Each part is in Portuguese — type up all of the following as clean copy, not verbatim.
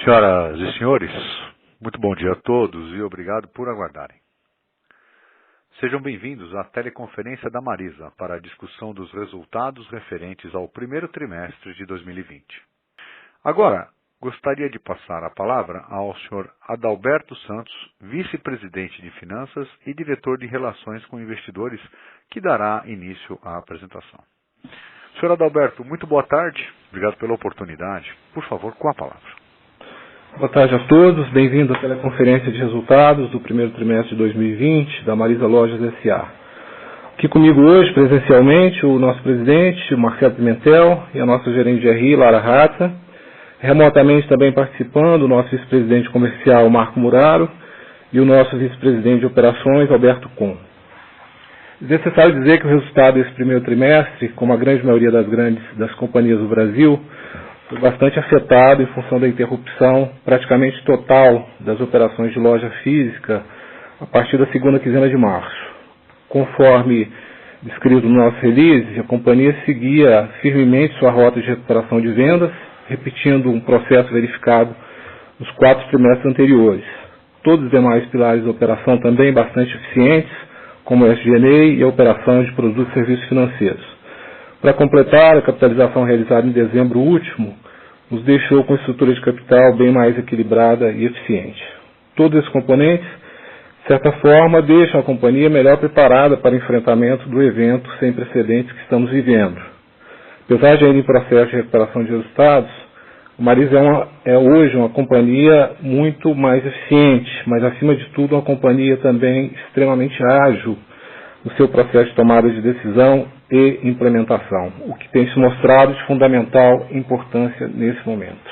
Senhoras e senhores, muito bom dia a todos e obrigado por aguardarem. Sejam bem-vindos à teleconferência da Marisa para a discussão dos resultados referentes ao primeiro trimestre de 2020. Agora, gostaria de passar a palavra ao Sr. Adalberto Santos, vice-presidente de Finanças e diretor de Relações com Investidores, que dará início à apresentação. Sr. Adalberto, muito boa tarde, obrigado pela oportunidade. Por favor, com a palavra. Boa tarde a todos, bem-vindo à teleconferência de resultados do primeiro trimestre de 2020 da Marisa Lojas S.A. Aqui comigo hoje, presencialmente, o nosso presidente, o Marcelo Pimentel, e a nossa gerente de RI, Lara Rata. Remotamente também participando o nosso vice-presidente comercial, Marco Muraro, e o nosso vice-presidente de operações, Alberto Kuhn. É necessário dizer que o resultado desse primeiro trimestre, como a grande maioria das companhias do Brasil, foi bastante afetado em função da interrupção praticamente total das operações de loja física a partir da segunda quinzena de março. Conforme descrito no nosso release, a companhia seguia firmemente sua rota de recuperação de vendas, repetindo um processo verificado nos 4 trimestres anteriores. Todos os demais pilares da operação também bastante eficientes, como o SG&A e a operação de produtos e serviços financeiros. Para completar, a capitalização realizada em dezembro último nos deixou com estrutura de capital bem mais equilibrada e eficiente. Todos esses componentes, de certa forma, deixam a companhia melhor preparada para o enfrentamento do evento sem precedentes que estamos vivendo. Apesar de ainda em processo de recuperação de resultados, a Marisa é hoje uma companhia muito mais eficiente, mas acima de tudo uma companhia também extremamente ágil no seu processo de tomada de decisão e implementação, o que tem se mostrado de fundamental importância nesse momento.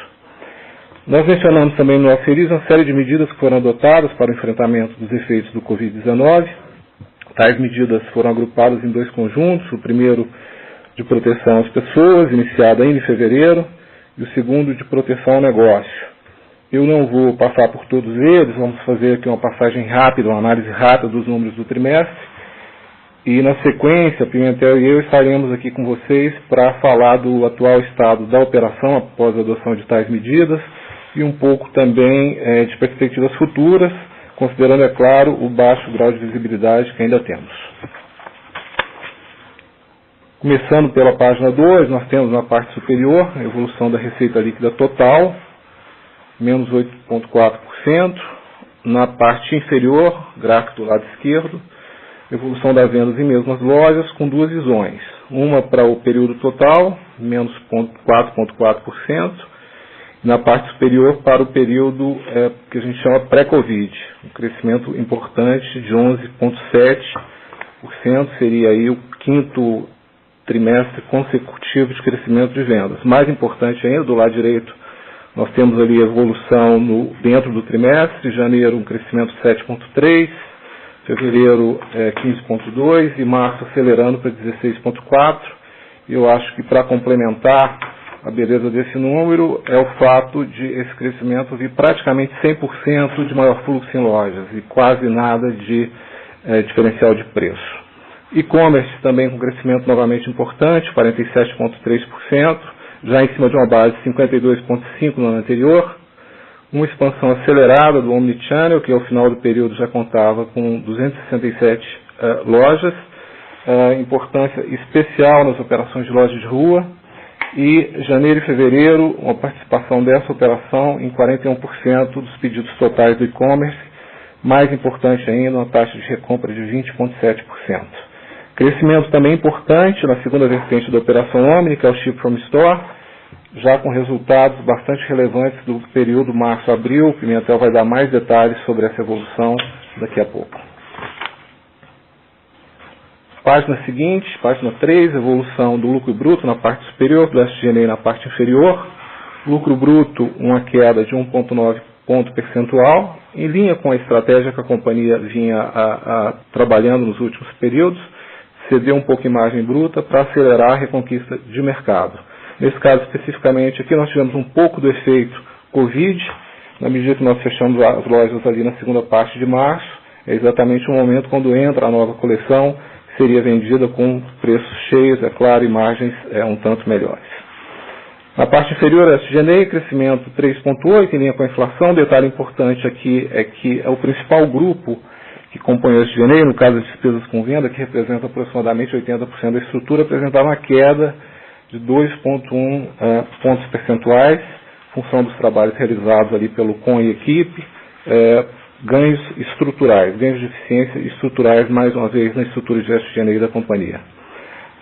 Nós mencionamos também no nosso release uma série de medidas que foram adotadas para o enfrentamento dos efeitos do Covid-19. Tais medidas foram agrupadas em 2 conjuntos, o primeiro de proteção às pessoas, iniciado ainda em fevereiro, e o segundo de proteção ao negócio. Eu não vou passar por todos eles, vamos fazer aqui uma passagem rápida, uma análise rápida dos números do trimestre. E na sequência, Pimentel e eu estaremos aqui com vocês para falar do atual estado da operação após a adoção de tais medidas e um pouco também de perspectivas futuras, considerando, é claro, o baixo grau de visibilidade que ainda temos. Começando pela página 2, nós temos na parte superior a evolução da receita líquida total, menos 8,4%. Na parte inferior, gráfico do lado esquerdo, evolução das vendas em mesmas lojas com 2 visões. Uma para o período total, menos 4,4%. Na parte superior para o período que a gente chama pré-Covid. Um crescimento importante de 11,7%. Seria aí o 5º trimestre consecutivo de crescimento de vendas. Mais importante ainda, do lado direito, nós temos ali a evolução dentro do trimestre. Janeiro, um crescimento de 7,3%. Fevereiro 15,2% e março acelerando para 16,4%. Eu acho que para complementar a beleza desse número é o fato de esse crescimento vir praticamente 100% de maior fluxo em lojas e quase nada de diferencial de preço. E-commerce também com crescimento novamente importante, 47,3%, já em cima de uma base de 52,5% no ano anterior. Uma expansão acelerada do Omnichannel, que ao final do período já contava com 267 lojas, importância especial nas operações de loja de rua, e janeiro e fevereiro, uma participação dessa operação em 41% dos pedidos totais do e-commerce, mais importante ainda, uma taxa de recompra de 20,7%. Crescimento também importante na segunda vertente da operação Omni, que é o Ship from Store, já com resultados bastante relevantes do período março-abril. O Pimentel vai dar mais detalhes sobre essa evolução daqui a pouco. Página seguinte, página 3, evolução do lucro bruto na parte superior, do SG&A na parte inferior. Lucro bruto, uma queda de 1,9 ponto percentual, em linha com a estratégia que a companhia vinha trabalhando nos últimos períodos, cedeu um pouco em margem bruta para acelerar a reconquista de mercado. Nesse caso, especificamente, aqui nós tivemos um pouco do efeito Covid, na medida que nós fechamos as lojas ali na segunda parte de março, é exatamente o momento quando entra a nova coleção, seria vendida com preços cheios, é claro, e margens um tanto melhores. Na parte inferior, a SG&A, crescimento 3,8 em linha com a inflação. Detalhe importante aqui é que é o principal grupo que compõe a SG&A, no caso das despesas com venda, que representa aproximadamente 80% da estrutura, apresentava uma queda de 2,1 pontos percentuais, em função dos trabalhos realizados ali pelo CON e equipe, ganhos estruturais, ganhos de eficiência estruturais, mais uma vez, na estrutura de SG&A da companhia.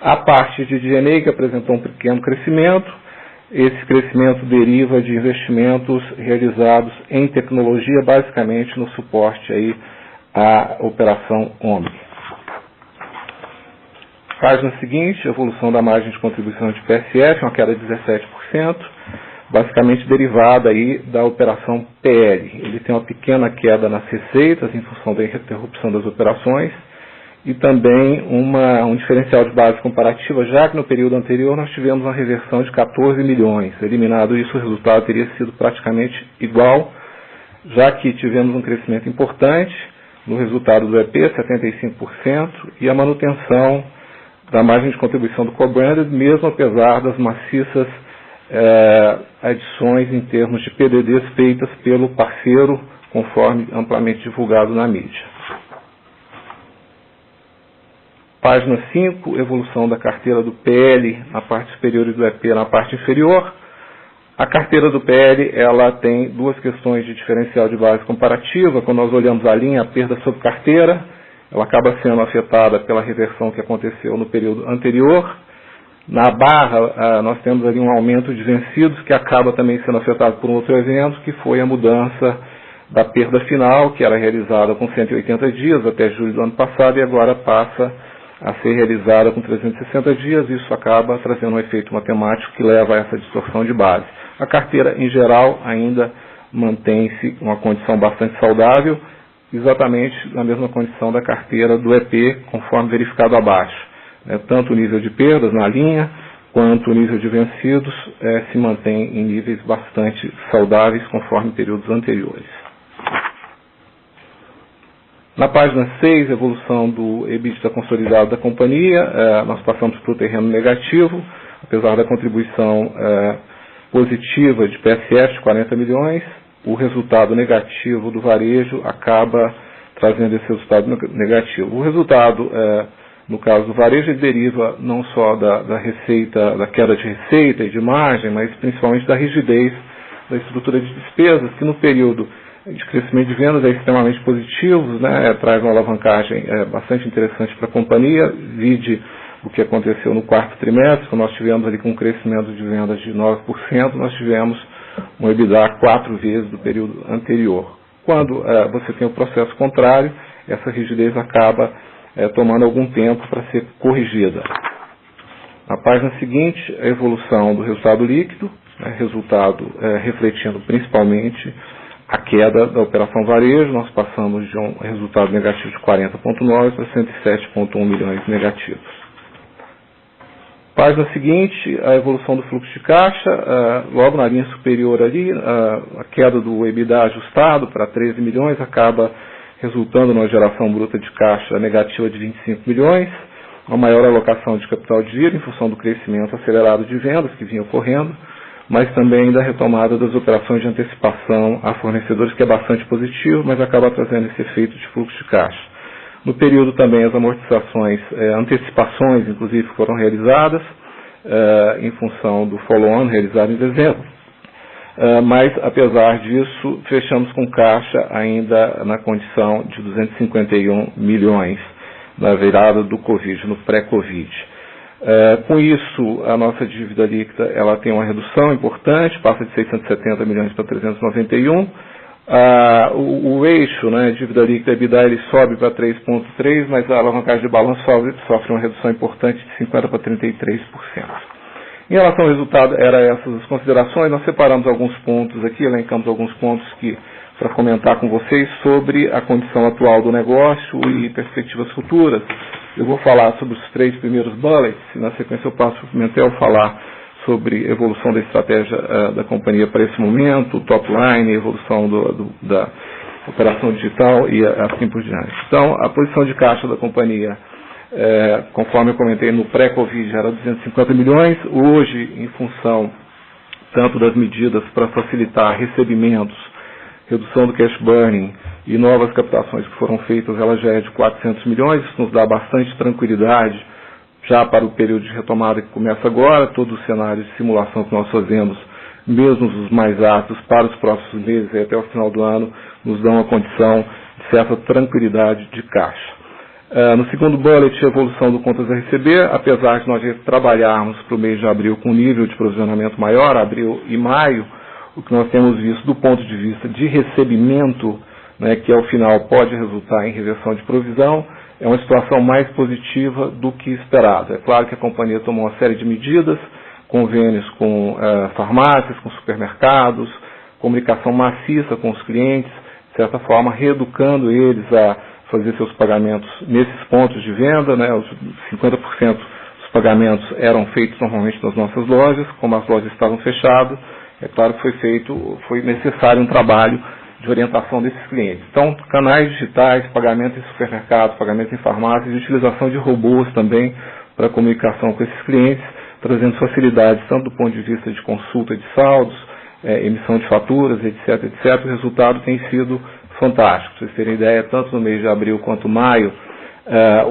A parte de D&A, que apresentou um pequeno crescimento, esse crescimento deriva de investimentos realizados em tecnologia, basicamente no suporte aí à operação Omni. Página seguinte, evolução da margem de contribuição de PSF, uma queda de 17%, basicamente derivada aí da operação PL. Ele tem uma pequena queda nas receitas em função da interrupção das operações e também um diferencial de base comparativa, já que no período anterior nós tivemos uma reversão de 14 milhões. Eliminado isso, o resultado teria sido praticamente igual, já que tivemos um crescimento importante no resultado do EP, 75%, e a manutenção da margem de contribuição do co-branded, mesmo apesar das maciças adições em termos de PDDs feitas pelo parceiro, conforme amplamente divulgado na mídia. Página 5, evolução da carteira do PL na parte superior e do EP na parte inferior. A carteira do PL, ela tem duas questões de diferencial de base comparativa. Quando nós olhamos a linha, a perda sobre carteira, ela acaba sendo afetada pela reversão que aconteceu no período anterior. Na barra, nós temos ali um aumento de vencidos que acaba também sendo afetado por um outro evento, que foi a mudança da perda final, que era realizada com 180 dias até julho do ano passado e agora passa a ser realizada com 360 dias. Isso acaba trazendo um efeito matemático que leva a essa distorção de base. A carteira, em geral, ainda mantém-se uma condição bastante saudável, exatamente na mesma condição da carteira do EP, conforme verificado abaixo. Tanto o nível de perdas na linha, quanto o nível de vencidos se mantém em níveis bastante saudáveis, conforme períodos anteriores. Na página 6, evolução do EBITDA consolidado da companhia, nós passamos para o terreno negativo, apesar da contribuição positiva de PSF de 40 milhões, o resultado negativo do varejo acaba trazendo esse resultado negativo. O resultado, no caso do varejo, ele deriva não só da receita, da queda de receita e de margem, mas principalmente da rigidez da estrutura de despesas, que no período de crescimento de vendas é extremamente positivo, traz uma alavancagem bastante interessante para a companhia, vide o que aconteceu no quarto trimestre, quando nós tivemos ali com um crescimento de vendas de 9%, nós tivemos um EBITDA 4 vezes do período anterior. Quando você tem o processo contrário, essa rigidez acaba tomando algum tempo para ser corrigida. Na página seguinte, a evolução do resultado líquido, resultado refletindo principalmente a queda da operação varejo. Nós passamos de um resultado negativo de 40,9 para 107,1 milhões negativos. Página seguinte, a evolução do fluxo de caixa, logo na linha superior ali, a queda do EBITDA ajustado para 13 milhões acaba resultando numa geração bruta de caixa negativa de 25 milhões, uma maior alocação de capital de giro em função do crescimento acelerado de vendas que vinha ocorrendo, mas também da retomada das operações de antecipação a fornecedores, que é bastante positivo, mas acaba trazendo esse efeito de fluxo de caixa. No período também as amortizações, antecipações inclusive foram realizadas em função do follow-on realizado em dezembro. Mas apesar disso, fechamos com caixa ainda na condição de 251 milhões na virada do Covid, no pré-Covid. Com isso, a nossa dívida líquida ela tem uma redução importante, passa de 670 milhões para 391. O eixo, dívida líquida EBITDA, ele sobe para 3,3, mas a alavancagem de balanço sofre uma redução importante de 50% para 33%. Em relação ao resultado, eram essas as considerações. Nós separamos alguns pontos aqui, elencamos alguns pontos para comentar com vocês sobre a condição atual do negócio e perspectivas futuras. Eu vou falar sobre os 3 primeiros bullets, e na sequência eu passo para o Pimentel falar sobre evolução da estratégia da companhia para esse momento, o top line, evolução da operação digital e assim por diante. Então, a posição de caixa da companhia, conforme eu comentei no pré-Covid, era 250 milhões. Hoje, em função tanto das medidas para facilitar recebimentos, redução do cash burning e novas captações que foram feitas, ela já é de 400 milhões, isso nos dá bastante tranquilidade já para o período de retomada que começa agora. Todos os cenários de simulação que nós fazemos, mesmo os mais ácidos, para os próximos meses e até o final do ano, nos dão uma condição de certa tranquilidade de caixa. No segundo bullet, a evolução do contas a receber, apesar de nós trabalharmos para o mês de abril com nível de provisionamento maior, abril e maio, o que nós temos visto do ponto de vista de recebimento, né, que ao final pode resultar em reversão de provisão, é uma situação mais positiva do que esperado. É claro que a companhia tomou uma série de medidas, convênios com farmácias, com supermercados, comunicação maciça com os clientes, de certa forma reeducando eles a fazer seus pagamentos nesses pontos de venda, né? Os 50% dos pagamentos eram feitos normalmente nas nossas lojas, como as lojas estavam fechadas, é claro que foi necessário um trabalho de orientação desses clientes. Então, canais digitais, pagamento em supermercados, pagamento em farmácias e utilização de robôs também para comunicação com esses clientes, trazendo facilidades tanto do ponto de vista de consulta de saldos, emissão de faturas, etc, etc. O resultado tem sido fantástico. Para vocês terem ideia, tanto no mês de abril quanto maio,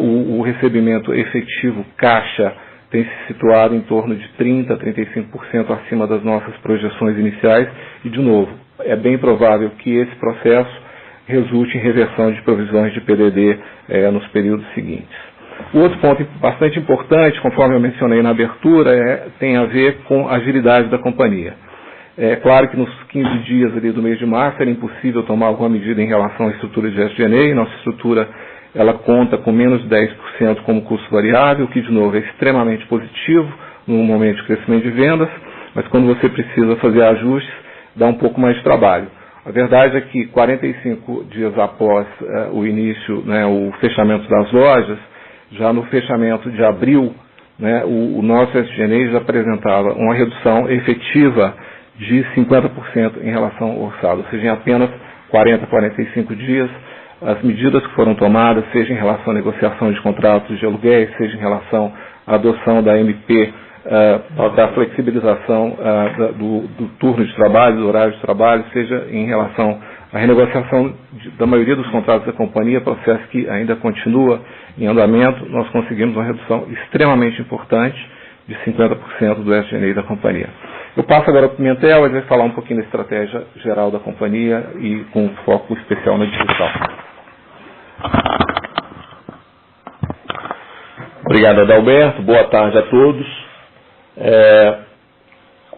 o recebimento efetivo caixa tem se situado em torno de 30% a 35% acima das nossas projeções iniciais e, de novo, é bem provável que esse processo resulte em reversão de provisões de PDD nos períodos seguintes. O outro ponto bastante importante, conforme eu mencionei na abertura, tem a ver com a agilidade da companhia. É claro que nos 15 dias ali do mês de março era impossível tomar alguma medida em relação à estrutura de SG&A. Nossa estrutura ela conta com menos de 10% como custo variável, o que, de novo, é extremamente positivo no momento de crescimento de vendas, mas quando você precisa fazer ajustes, dá um pouco mais de trabalho. A verdade é que 45 dias após o início, né, o fechamento das lojas, já no fechamento de abril, né, o nosso SG&A já apresentava uma redução efetiva de 50% em relação ao orçado, ou seja, em apenas 40, 45 dias, as medidas que foram tomadas, seja em relação à negociação de contratos de aluguéis, seja em relação à adoção da MP, da flexibilização do turno de trabalho, do horário de trabalho, seja em relação à renegociação da maioria dos contratos da companhia, processo que ainda continua em andamento, nós conseguimos uma redução extremamente importante de 50% do SG&A da companhia. Eu passo agora para o Pimentel, ele vai falar um pouquinho da estratégia geral da companhia e com foco especial na digital. Obrigado, Adalberto. Boa tarde a todos.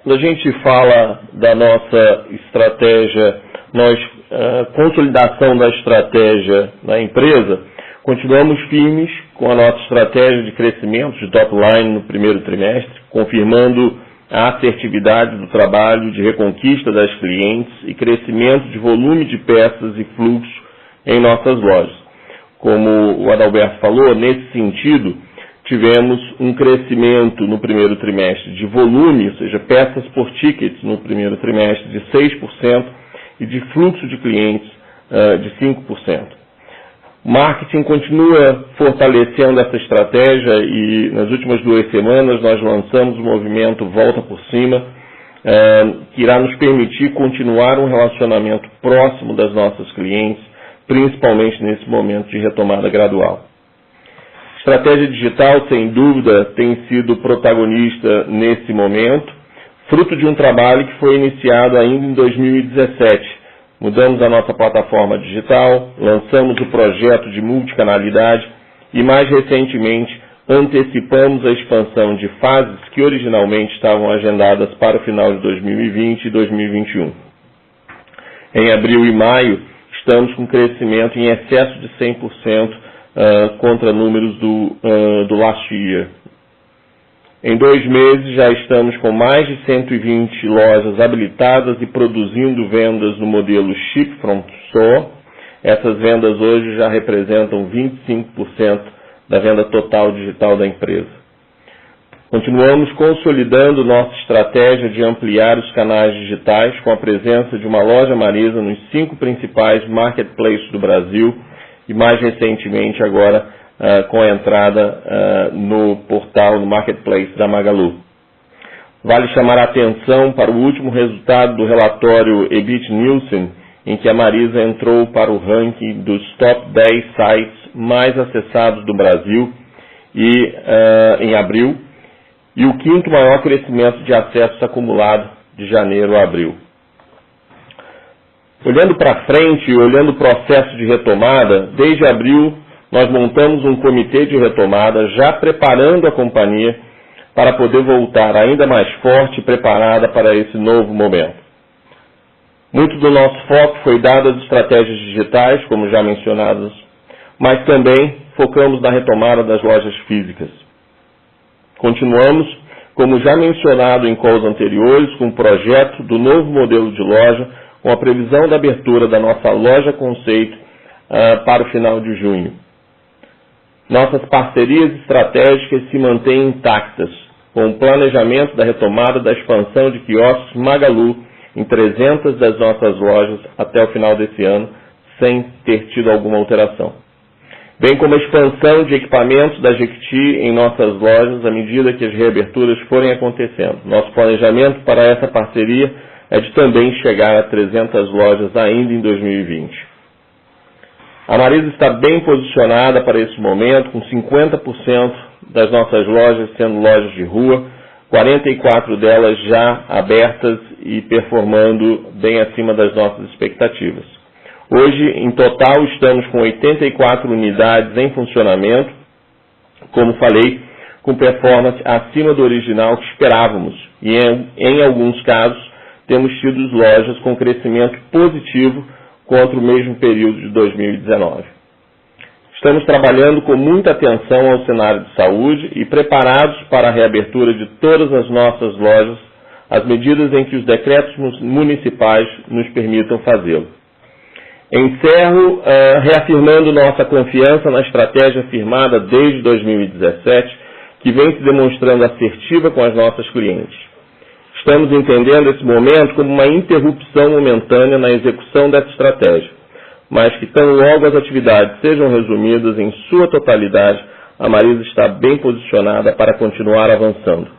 Quando a gente fala da nossa estratégia, consolidação da estratégia da empresa, continuamos firmes com a nossa estratégia de crescimento de top line no primeiro trimestre, confirmando a assertividade do trabalho de reconquista das clientes e crescimento de volume de peças e fluxo em nossas lojas. Como o Adalberto falou, nesse sentido, tivemos um crescimento no primeiro trimestre de volume, ou seja, peças por tickets no primeiro trimestre de 6% e de fluxo de clientes de 5%. O marketing continua fortalecendo essa estratégia e nas últimas 2 semanas nós lançamos o movimento Volta por Cima, que irá nos permitir continuar um relacionamento próximo das nossas clientes, principalmente nesse momento de retomada gradual. Estratégia digital, sem dúvida, tem sido protagonista nesse momento, fruto de um trabalho que foi iniciado ainda em 2017. Mudamos a nossa plataforma digital, lançamos o projeto de multicanalidade e, mais recentemente, antecipamos a expansão de fases que originalmente estavam agendadas para o final de 2020 e 2021. Em abril e maio, estamos com crescimento em excesso de 100% contra números do last year. Em 2 meses já estamos com mais de 120 lojas habilitadas e produzindo vendas no modelo Ship from Store. Essas vendas hoje já representam 25% da venda total digital da empresa. Continuamos consolidando nossa estratégia de ampliar os canais digitais com a presença de uma loja Marisa nos 5 principais marketplaces do Brasil e mais recentemente agora com a entrada no portal, no marketplace da Magalu. Vale chamar a atenção para o último resultado do relatório EBIT Nielsen, em que a Marisa entrou para o ranking dos top 10 sites mais acessados do Brasil em abril, e o quinto maior crescimento de acessos acumulado de janeiro a abril. Olhando para frente e olhando o processo de retomada, desde abril nós montamos um comitê de retomada já preparando a companhia para poder voltar ainda mais forte e preparada para esse novo momento. Muito do nosso foco foi dado às estratégias digitais, como já mencionadas, mas também focamos na retomada das lojas físicas. Continuamos, como já mencionado em calls anteriores, com o projeto do novo modelo de loja, com a previsão da abertura da nossa loja conceito para o final de junho. Nossas parcerias estratégicas se mantêm intactas, com o planejamento da retomada da expansão de quiosques Magalu em 300 das nossas lojas até o final desse ano, sem ter tido alguma alteração. Bem como a expansão de equipamentos da Jequiti em nossas lojas à medida que as reaberturas forem acontecendo. Nosso planejamento para essa parceria é de também chegar a 300 lojas ainda em 2020. A Marisa está bem posicionada para esse momento, com 50% das nossas lojas sendo lojas de rua, 44 delas já abertas e performando bem acima das nossas expectativas. Hoje, em total, estamos com 84 unidades em funcionamento, como falei, com performance acima do original que esperávamos, e em alguns casos temos tido lojas com crescimento positivo contra o mesmo período de 2019. Estamos trabalhando com muita atenção ao cenário de saúde e preparados para a reabertura de todas as nossas lojas, às medidas em que os decretos municipais nos permitam fazê-lo. Encerro reafirmando nossa confiança na estratégia firmada desde 2017, que vem se demonstrando assertiva com as nossas clientes. Estamos entendendo esse momento como uma interrupção momentânea na execução dessa estratégia, mas que tão logo as atividades sejam resumidas em sua totalidade, a Marisa está bem posicionada para continuar avançando.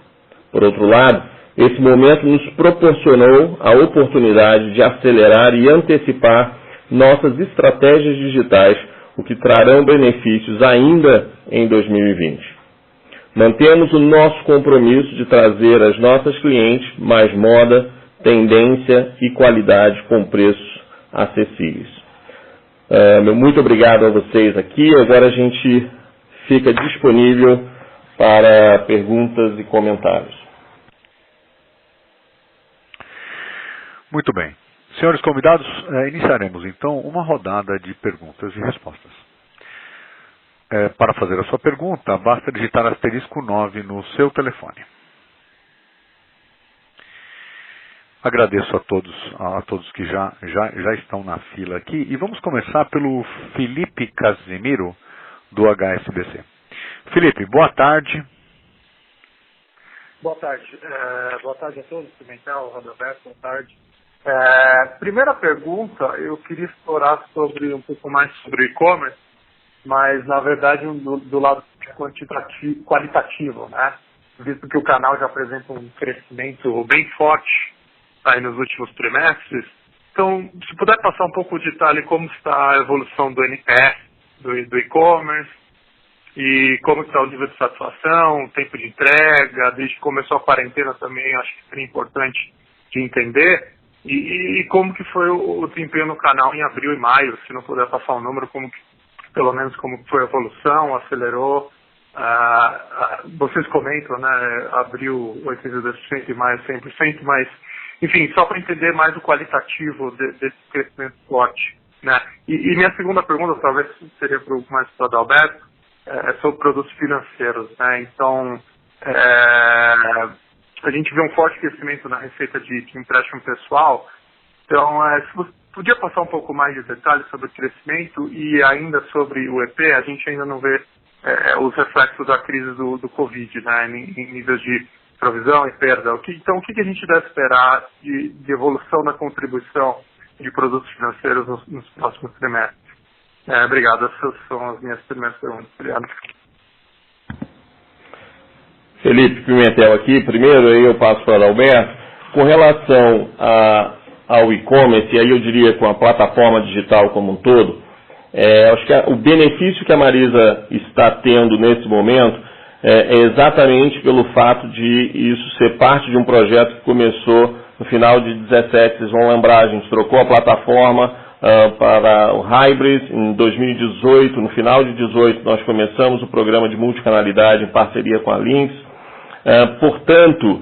Por outro lado, esse momento nos proporcionou a oportunidade de acelerar e antecipar nossas estratégias digitais, o que trarão benefícios ainda em 2020. Mantemos o nosso compromisso de trazer às nossas clientes mais moda, tendência e qualidade com preços acessíveis. Muito obrigado a vocês aqui. Agora a gente fica disponível para perguntas e comentários. Muito bem. Senhores convidados, iniciaremos então uma rodada de perguntas e respostas. Para fazer a sua pergunta, basta digitar *9 no seu telefone. Agradeço a todos que já estão na fila aqui. E vamos começar pelo Felipe Casimiro, do HSBC. Felipe, boa tarde. Boa tarde. Boa tarde a todos, Pimentel, Rodoberto, boa tarde. Primeira pergunta, eu queria explorar um pouco mais sobre o e-commerce, mas na verdade do lado qualitativo, né? Visto que o canal já apresenta um crescimento bem forte aí nos últimos trimestres. Então, se puder passar um pouco de detalhe como está a evolução do NPS, do e-commerce, e como está o nível de satisfação, o tempo de entrega, desde que começou a quarentena também, acho que seria importante de entender, e como que foi o desempenho no canal em abril e maio, se não puder passar um número, pelo menos como foi a evolução, acelerou. Vocês comentam, né, abril 82% e maio 100%, mas, enfim, só para entender mais o qualitativo desse crescimento forte, né. E minha segunda pergunta, talvez seria mais para o Adalberto, sobre produtos financeiros, né. Então, a gente vê um forte crescimento na receita de empréstimo pessoal. Então, se você podia passar um pouco mais de detalhes sobre o crescimento e ainda sobre o EP, a gente ainda não vê os reflexos da crise do Covid, né, em níveis de provisão e perda. Então, o que a gente deve esperar de evolução da contribuição de produtos financeiros nos próximos trimestres? Obrigado, essas são as minhas primeiras perguntas. Obrigado. Felipe Pimentel aqui. Primeiro, aí eu passo para o Adalberto. Com relação ao e-commerce, e aí eu diria com a plataforma digital como um todo, acho que o benefício que a Marisa está tendo nesse momento é exatamente pelo fato de isso ser parte de um projeto que começou no final de 2017. Vocês vão lembrar, a gente trocou a plataforma para o Hybris em 2018. No final de 2018 nós começamos o programa de multicanalidade em parceria com a Lynx. Portanto,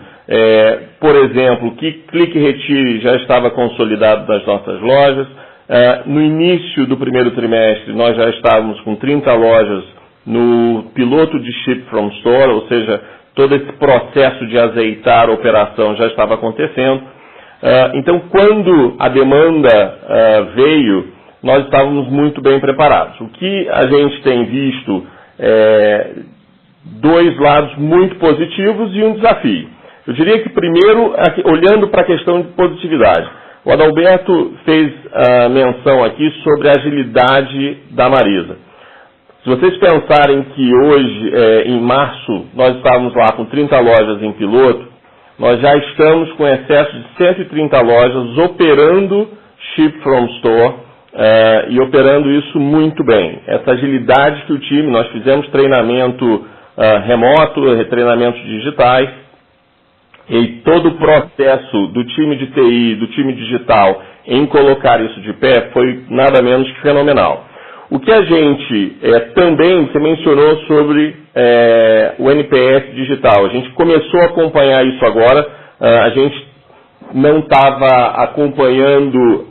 por exemplo, que Clique e Retire já estava consolidado nas nossas lojas. No início do primeiro trimestre nós já estávamos com 30 lojas no piloto de Ship from Store, ou seja, todo esse processo de azeitar a operação já estava acontecendo. Então, quando a demanda veio, nós estávamos muito bem preparados. O que a gente tem visto é dois lados muito positivos e um desafio. Eu diria que primeiro, olhando para a questão de positividade, o Adalberto fez menção aqui sobre a agilidade da Marisa. Se vocês pensarem que hoje, em março, nós estávamos lá com 30 lojas em piloto, nós já estamos com excesso de 130 lojas operando Ship from Store e operando isso muito bem. Essa agilidade que o time, nós fizemos treinamento remoto, treinamentos digitais, e todo o processo do time de TI, do time digital, em colocar isso de pé, foi nada menos que fenomenal. O que a gente também, você mencionou sobre o NPS digital. A gente começou a acompanhar isso agora. A gente não estava acompanhando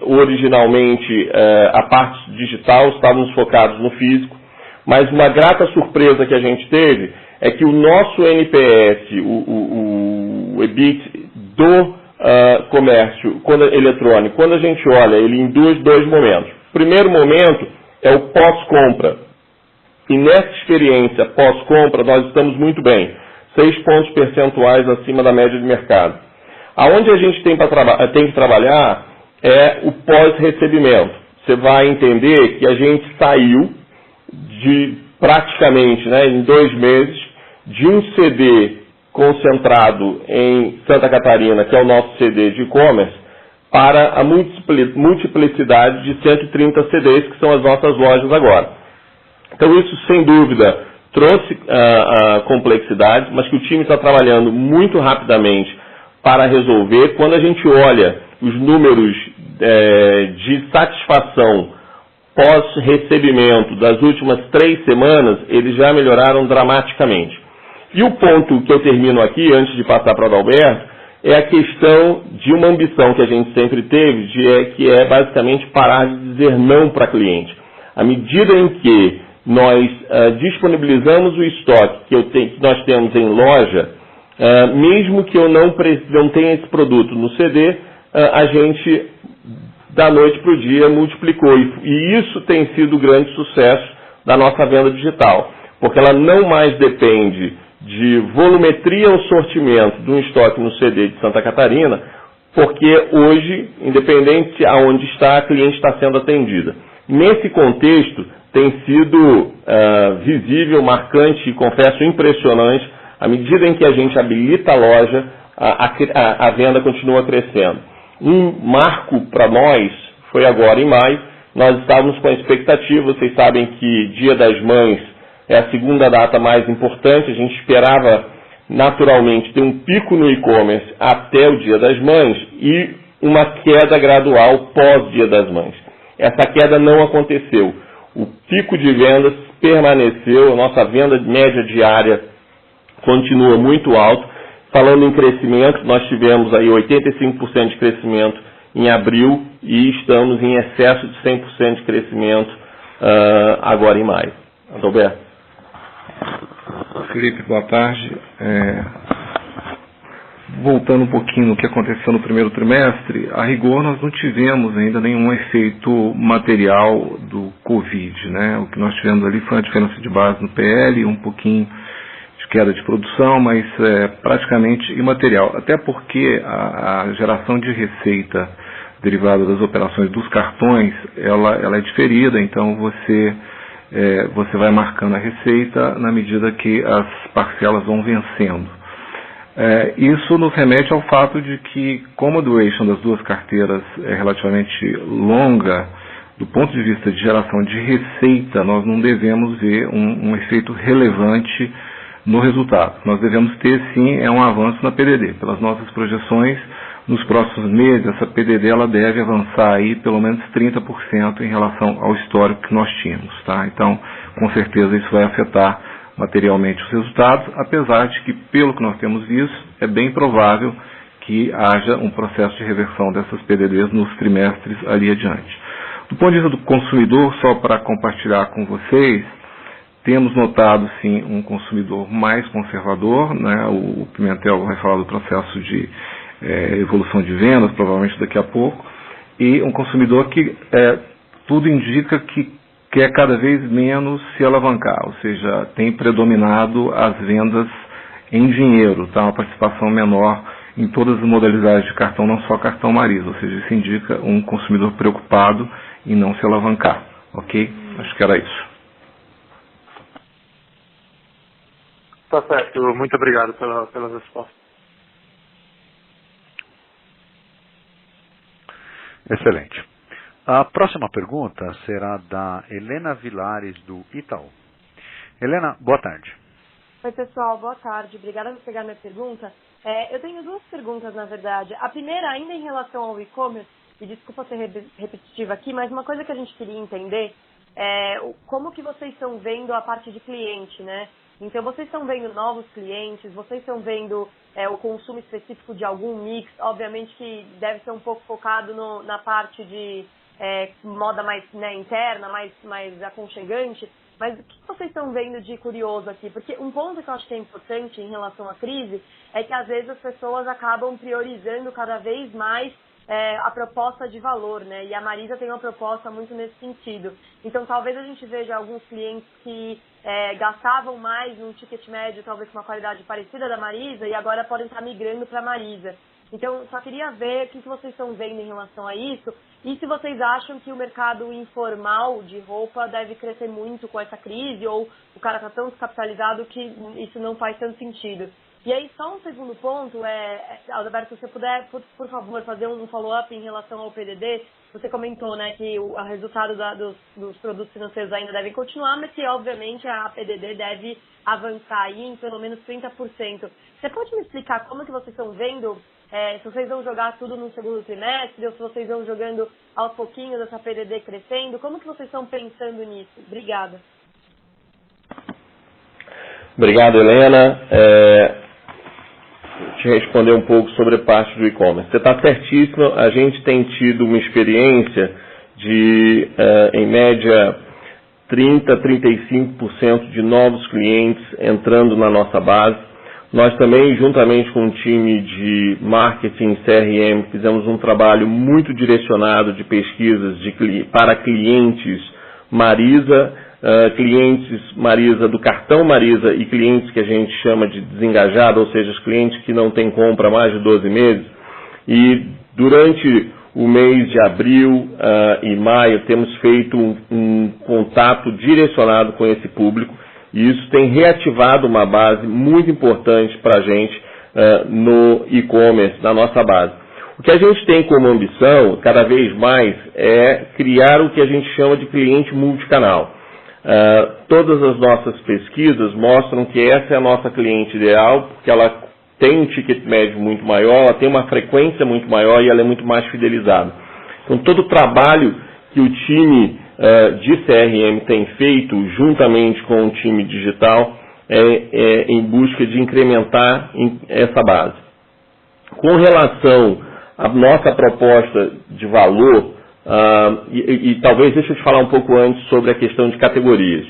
originalmente a parte digital, estávamos focados no físico. Mas uma grata surpresa que a gente teve é que o nosso NPS, o EBIT do comércio eletrônico, quando a gente olha ele em dois momentos. O primeiro momento é o pós-compra. E nessa experiência pós-compra nós estamos muito bem. 6 pontos percentuais acima da média de mercado. Aonde a gente tem que trabalhar é o pós-recebimento. Você vai entender que a gente saiu de praticamente, em 2 meses, de um CD concentrado em Santa Catarina, que é o nosso CD de e-commerce, para a multiplicidade de 130 CDs, que são as nossas lojas agora. Então isso, sem dúvida, trouxe complexidade, mas que o time está trabalhando muito rapidamente para resolver. Quando a gente olha os números de satisfação pós-recebimento das últimas 3 semanas, eles já melhoraram dramaticamente. E o ponto que eu termino aqui, antes de passar para o Adalberto, é a questão de uma ambição que a gente sempre teve, que é basicamente parar de dizer não para cliente. À medida em que nós disponibilizamos o estoque que nós temos em loja, mesmo que eu não tenha esse produto no CD, a gente, da noite para o dia, multiplicou. E isso tem sido o grande sucesso da nossa venda digital, porque ela não mais depende de volumetria ou sortimento de um estoque no CD de Santa Catarina, porque hoje, independente de onde está, a cliente está sendo atendida. Nesse contexto, tem sido visível, marcante e, confesso, impressionante, à medida em que a gente habilita a loja, a venda continua crescendo. Um marco para nós foi agora em maio. Nós estávamos com a expectativa, vocês sabem que Dia das Mães é a segunda data mais importante. A gente esperava naturalmente ter um pico no e-commerce até o Dia das Mães e uma queda gradual pós-Dia das Mães. Essa queda não aconteceu. O pico de vendas permaneceu, a nossa venda média diária continua muito alto. Falando em crescimento, nós tivemos aí 85% de crescimento em abril e estamos em excesso de 100% de crescimento agora em maio. Adalberto. Felipe, boa tarde. Voltando um pouquinho no que aconteceu no primeiro trimestre, a rigor nós não tivemos ainda nenhum efeito material do Covid, né? O que nós tivemos ali foi uma diferença de base no PL, um pouquinho de queda de produção, mas praticamente imaterial. Até porque a geração de receita derivada das operações dos cartões, ela é diferida, então você você vai marcando a receita na medida que as parcelas vão vencendo. Isso nos remete ao fato de que, como a duration das duas carteiras é relativamente longa, do ponto de vista de geração de receita, nós não devemos ver um efeito relevante no resultado. Nós devemos ter, sim, um avanço na PDD. Pelas nossas projeções, nos próximos meses, essa PDD ela deve avançar aí pelo menos 30% em relação ao histórico que nós tínhamos. Tá? Então, com certeza, isso vai afetar materialmente os resultados, apesar de que, pelo que nós temos visto, é bem provável que haja um processo de reversão dessas PDDs nos trimestres ali adiante. Do ponto de vista do consumidor, só para compartilhar com vocês, temos notado, sim, um consumidor mais conservador, né? O Pimentel vai falar do processo de evolução de vendas, provavelmente daqui a pouco, e um consumidor que tudo indica que quer cada vez menos se alavancar, ou seja, tem predominado as vendas em dinheiro, tá? Uma participação menor em todas as modalidades de cartão, não só cartão Marisa, ou seja, isso indica um consumidor preocupado em não se alavancar, ok? Acho que era isso. Tá certo, muito obrigado pela resposta. Excelente. A próxima pergunta será da Helena Vilares, do Itaú. Helena, boa tarde. Oi, pessoal, boa tarde. Obrigada por pegar minha pergunta. Eu tenho duas perguntas, na verdade. A primeira, ainda em relação ao e-commerce, e desculpa ser repetitiva aqui, mas uma coisa que a gente queria entender é como que vocês estão vendo a parte de cliente, né? Então, vocês estão vendo novos clientes, vocês estão vendo o consumo específico de algum mix, obviamente que deve ser um pouco focado na parte de moda mais interna, mais aconchegante, mas o que vocês estão vendo de curioso aqui? Porque um ponto que eu acho que é importante em relação à crise é que às vezes as pessoas acabam priorizando cada vez mais a proposta de valor, né? E a Marisa tem uma proposta muito nesse sentido. Então, talvez a gente veja alguns clientes que gastavam mais num ticket médio, talvez com uma qualidade parecida da Marisa, e agora podem estar migrando para a Marisa. Então, só queria ver o que vocês estão vendo em relação a isso, e se vocês acham que o mercado informal de roupa deve crescer muito com essa crise, ou o cara está tão descapitalizado que isso não faz tanto sentido. E aí, só um segundo ponto, Alberto, se você puder, por favor, fazer um follow-up em relação ao PDD. Você comentou, né, que o resultado dos produtos financeiros ainda devem continuar, mas que, obviamente, a PDD deve avançar aí em pelo menos 30%. Você pode me explicar como que vocês estão vendo, se vocês vão jogar tudo no segundo trimestre, ou se vocês vão jogando aos pouquinhos essa PDD crescendo? Como que vocês estão pensando nisso? Obrigada. Obrigado, Helena. Te responder um pouco sobre a parte do e-commerce. Você está certíssimo, a gente tem tido uma experiência de, em média, 30% a 35% de novos clientes entrando na nossa base. Nós também, juntamente com o time de marketing CRM, fizemos um trabalho muito direcionado de pesquisas para clientes Marisa, clientes Marisa do cartão Marisa e clientes que a gente chama de desengajado, ou seja, os clientes que não têm compra há mais de 12 meses. E durante o mês de abril e maio temos feito um contato direcionado com esse público, e isso tem reativado uma base muito importante para a gente no e-commerce, na nossa base. O que a gente tem como ambição, cada vez mais, é criar o que a gente chama de cliente multicanal. Todas as nossas pesquisas mostram que essa é a nossa cliente ideal, porque ela tem um ticket médio muito maior, ela tem uma frequência muito maior e ela é muito mais fidelizada. Então, todo o trabalho que o time de CRM tem feito, juntamente com o time digital, é em busca de incrementar essa base. Com relação à nossa proposta de valor, e talvez deixa eu te falar um pouco antes sobre a questão de categorias.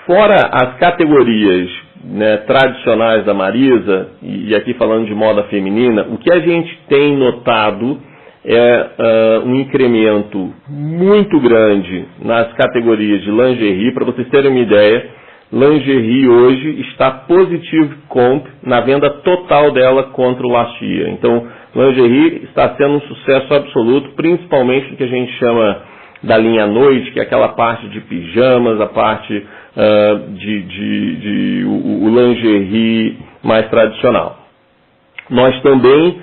Fora as categorias, né, tradicionais da Marisa, e aqui falando de moda feminina, o que a gente tem notado é um incremento muito grande nas categorias de lingerie. Para vocês terem uma ideia, lingerie hoje está positivo comp na venda total dela contra o last year. Então, lingerie está sendo um sucesso absoluto, principalmente no que a gente chama da linha noite, que é aquela parte de pijamas, a parte o lingerie mais tradicional. Nós também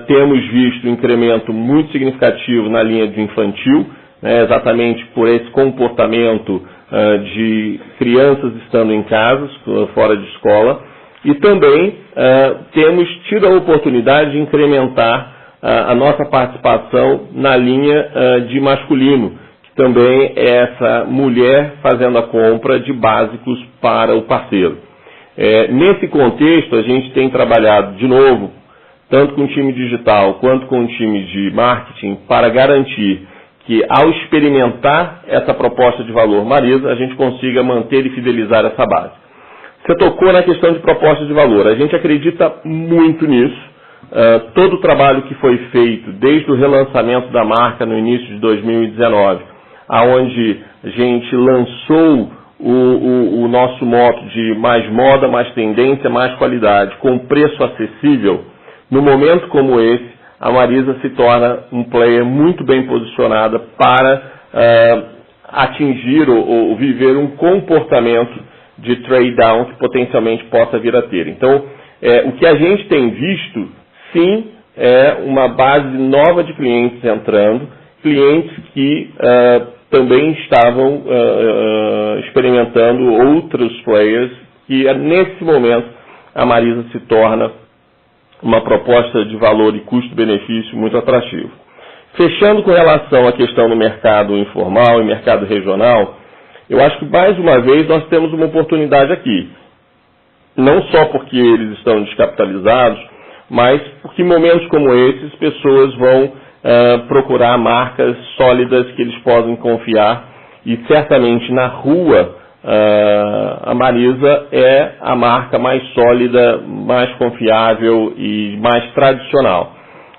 temos visto um incremento muito significativo na linha de infantil, né, exatamente por esse comportamento de crianças estando em casa, fora de escola, e também temos tido a oportunidade de incrementar a nossa participação na linha de masculino, que também é essa mulher fazendo a compra de básicos para o parceiro. Nesse contexto, a gente tem trabalhado, de novo, tanto com o time digital quanto com o time de marketing, para garantir que, ao experimentar essa proposta de valor Marisa, a gente consiga manter e fidelizar essa base. Você tocou na questão de proposta de valor. A gente acredita muito nisso. Todo o trabalho que foi feito desde o relançamento da marca no início de 2019, aonde a gente lançou o nosso moto de mais moda, mais tendência, mais qualidade, com preço acessível, no momento como esse, a Marisa se torna um player muito bem posicionada para atingir ou viver um comportamento de trade down que potencialmente possa vir a ter. Então, o que a gente tem visto, sim, é uma base nova de clientes entrando, clientes que também estavam experimentando outros players, e nesse momento a Marisa se torna uma proposta de valor e custo-benefício muito atrativo. Fechando com relação à questão do mercado informal e mercado regional, eu acho que mais uma vez nós temos uma oportunidade aqui. Não só porque eles estão descapitalizados, mas porque em momentos como esses, pessoas vão procurar marcas sólidas que eles possam confiar, e certamente na rua a Marisa é a marca mais sólida, mais confiável e mais tradicional.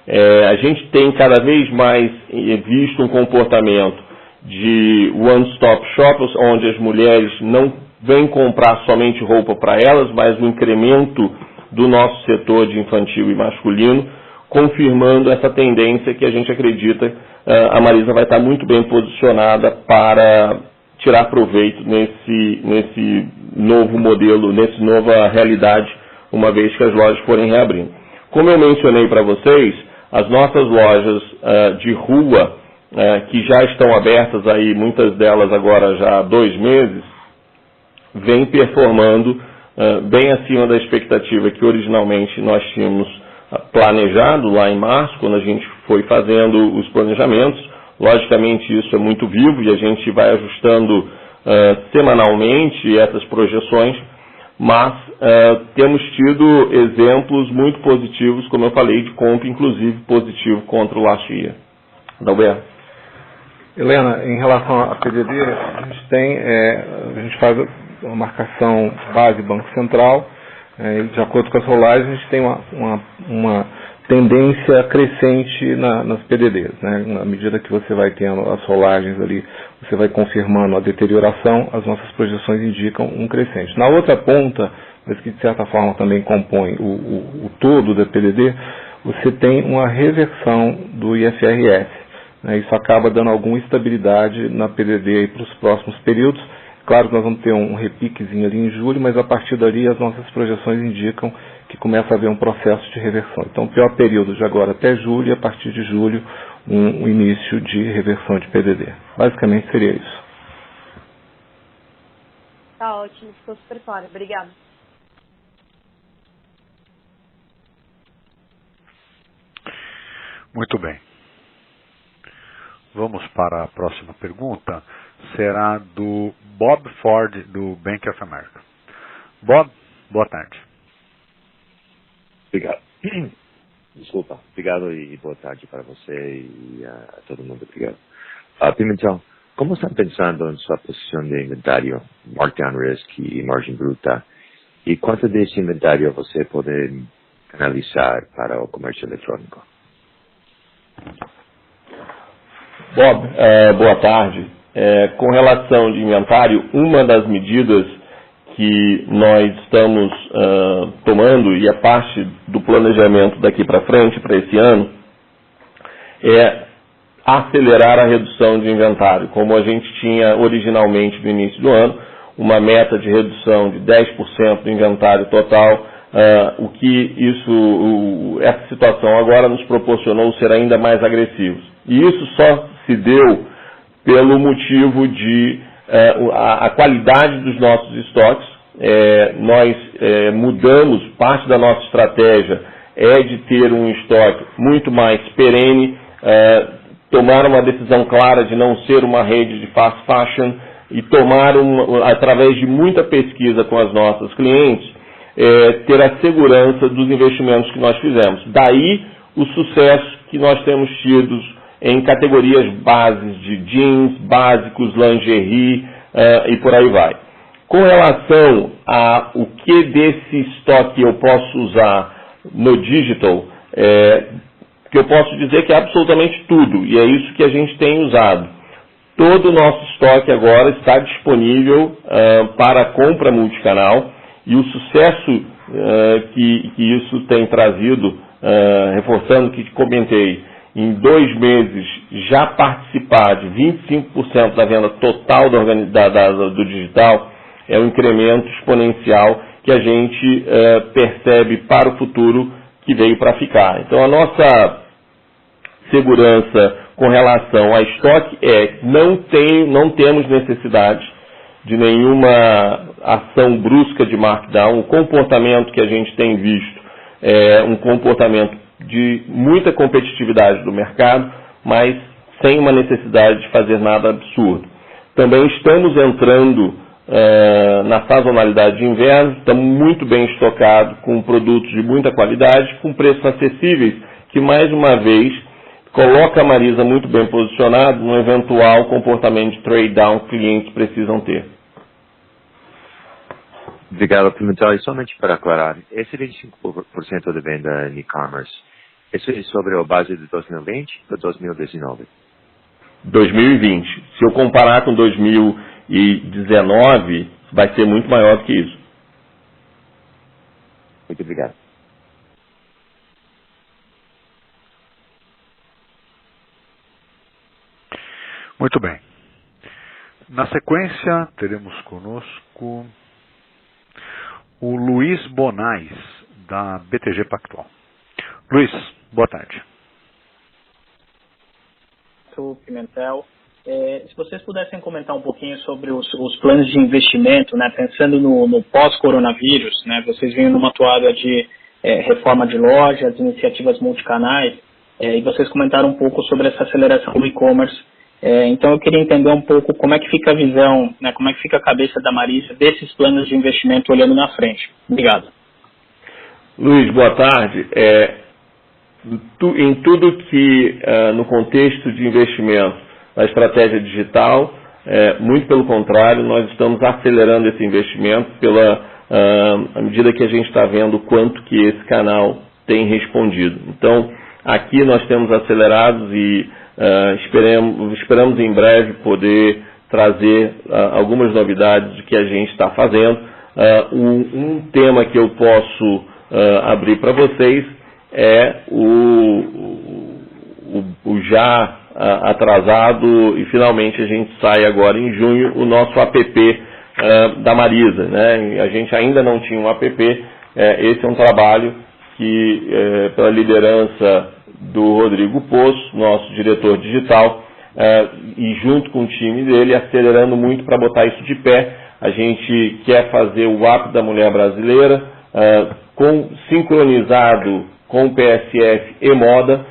A gente tem cada vez mais visto um comportamento de one-stop shops, onde as mulheres não vêm comprar somente roupa para elas, mas um incremento do nosso setor de infantil e masculino, confirmando essa tendência que a gente acredita a Marisa vai estar muito bem posicionada para tirar proveito nesse novo modelo, nessa nova realidade, uma vez que as lojas forem reabrindo. Como eu mencionei para vocês, as nossas lojas de rua, que já estão abertas aí, muitas delas agora já há 2 meses, vêm performando bem acima da expectativa que originalmente nós tínhamos planejado lá em março, quando a gente foi fazendo os planejamentos. Logicamente isso é muito vivo e a gente vai ajustando semanalmente essas projeções, mas temos tido exemplos muito positivos, como eu falei, de compra inclusive positivo contra o last year. Adalberto. Helena, em relação à PDD, a gente faz uma marcação base Banco Central, de acordo com as rolagens, a gente tem uma tendência crescente nas PDDs, né? Na medida que você vai tendo as rolagens ali, você vai confirmando a deterioração, as nossas projeções indicam um crescente. Na outra ponta, mas que de certa forma também compõe o todo da PDD, você tem uma reversão do IFRS, né? Isso acaba dando alguma estabilidade na PDD para os próximos períodos. Claro que nós vamos ter um repiquezinho ali em julho, mas a partir dali as nossas projeções indicam que começa a haver um processo de reversão. Então, o pior período de agora até julho, e a partir de julho, um início de reversão de PDD. Basicamente seria isso. Tá ótimo, ficou super claro. Obrigada. Muito bem. Vamos para a próxima pergunta. Será do Bob Ford, do Bank of America. Bob, boa tarde. Obrigado. Desculpa. Obrigado e boa tarde para você e a todo mundo. Obrigado. Pimentel, como estão pensando em sua posição de inventário, markdown risk e margem bruta? E quanto desse inventário você pode canalizar para o comércio eletrônico? Bob, boa tarde. Com relação de inventário, uma das medidas que nós estamos tomando, e é parte do planejamento daqui para frente, para esse ano, é acelerar a redução de inventário, como a gente tinha originalmente no início do ano, uma meta de redução de 10% do inventário total, essa situação agora nos proporcionou ser ainda mais agressivos. E isso só se deu pelo motivo de a qualidade dos nossos estoques. Nós mudamos, parte da nossa estratégia de ter um estoque muito mais perene, tomar uma decisão clara de não ser uma rede de fast fashion e tomar, através de muita pesquisa com as nossas clientes, ter a segurança dos investimentos que nós fizemos. Daí o sucesso que nós temos tido em categorias bases de jeans, básicos, lingerie e por aí vai. Com relação a o que desse estoque eu posso usar no digital, que eu posso dizer que é absolutamente tudo, e é isso que a gente tem usado. Todo o nosso estoque agora está disponível para compra multicanal, e o sucesso que isso tem trazido, reforçando o que comentei, em 2 meses já participar de 25% da venda total do digital, é um incremento exponencial que a gente percebe para o futuro que veio para ficar. Então a nossa segurança com relação a estoque não temos necessidade de nenhuma ação brusca de markdown. O comportamento que a gente tem visto é um comportamento de muita competitividade do mercado, mas sem uma necessidade de fazer nada absurdo. Também estamos entrando na sazonalidade de inverno, estamos muito bem estocados com produtos de muita qualidade, com preços acessíveis, que mais uma vez coloca a Marisa muito bem posicionado no eventual comportamento de trade down que clientes precisam ter. Obrigado, Pimentel. E somente para aclarar, esse 25% de venda em e-commerce, isso é sobre a base de 2020 ou 2019? 2020. Se eu comparar com 2019, vai ser muito maior do que isso. Muito obrigado. Muito bem. Na sequência, teremos conosco o Luiz Bonais, da BTG Pactual. Luiz, boa tarde. Pimentel, se vocês pudessem comentar um pouquinho sobre os planos de investimento, né, pensando no pós-coronavírus, né, vocês vêm numa toada de reforma de lojas, iniciativas multicanais, e vocês comentaram um pouco sobre essa aceleração do e-commerce. Então eu queria entender um pouco como é que fica a visão, né, como é que fica a cabeça da Marisa desses planos de investimento olhando na frente. Obrigado. Luiz, boa tarde. Em tudo que, no contexto de investimento, na estratégia digital, muito pelo contrário, nós estamos acelerando esse investimento à medida que a gente está vendo o quanto que esse canal tem respondido. Então, aqui nós temos acelerados e esperamos em breve poder trazer algumas novidades do que a gente está fazendo. Um tema que eu posso abrir para vocês é o já atrasado, e finalmente a gente sai agora em junho, o nosso app da Marisa, né? A gente ainda não tinha um app, esse é um trabalho que, pela liderança do Rodrigo Poço, nosso diretor digital, e junto com o time dele, acelerando muito para botar isso de pé. A gente quer fazer o app da mulher brasileira, sincronizado com o PSF e moda,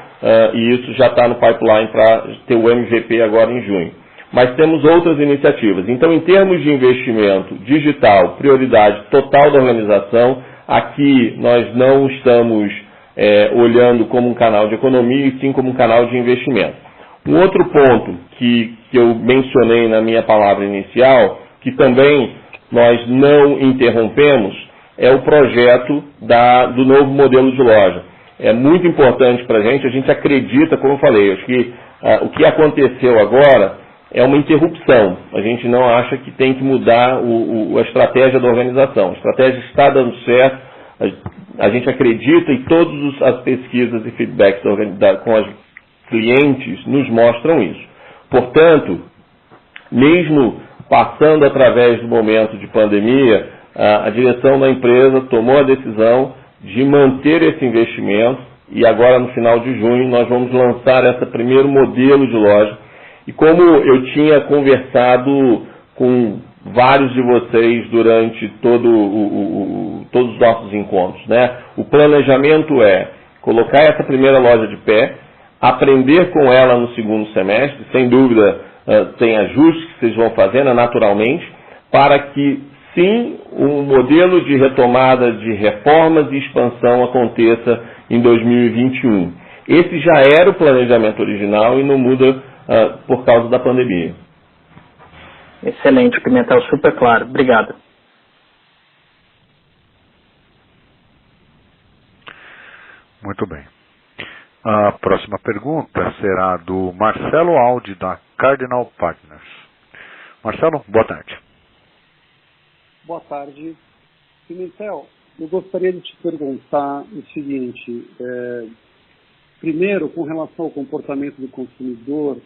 e isso já está no pipeline para ter o MVP agora em junho. Mas temos outras iniciativas. Então, em termos de investimento digital, prioridade total da organização, aqui nós não estamos olhando como um canal de economia, e sim como um canal de investimento. Um outro ponto que eu mencionei na minha palavra inicial, que também nós não interrompemos, é o projeto do novo modelo de loja. É muito importante para a gente acredita, como eu falei, acho que o que aconteceu agora é uma interrupção. A gente não acha que tem que mudar a estratégia da organização. A estratégia está dando certo, a gente acredita, e todas as pesquisas e feedbacks clientes nos mostram isso. Portanto, mesmo passando através do momento de pandemia, a direção da empresa tomou a decisão de manter esse investimento e agora no final de junho nós vamos lançar esse primeiro modelo de loja. E como eu tinha conversado com vários de vocês durante todos os nossos encontros, né? O planejamento é colocar essa primeira loja de pé, aprender com ela no segundo semestre, sem dúvida tem ajustes que vocês vão fazendo naturalmente, para que sim um modelo de retomada de reformas e expansão aconteça em 2021. Esse já era o planejamento original e não muda por causa da pandemia. Excelente, Pimentel, super claro. Obrigado. Muito bem. A próxima pergunta será do Marcelo Aldi, da Cardinal Partners. Marcelo, boa tarde. Boa tarde. Pimentel, eu gostaria de te perguntar o seguinte. Primeiro, com relação ao comportamento do consumidor,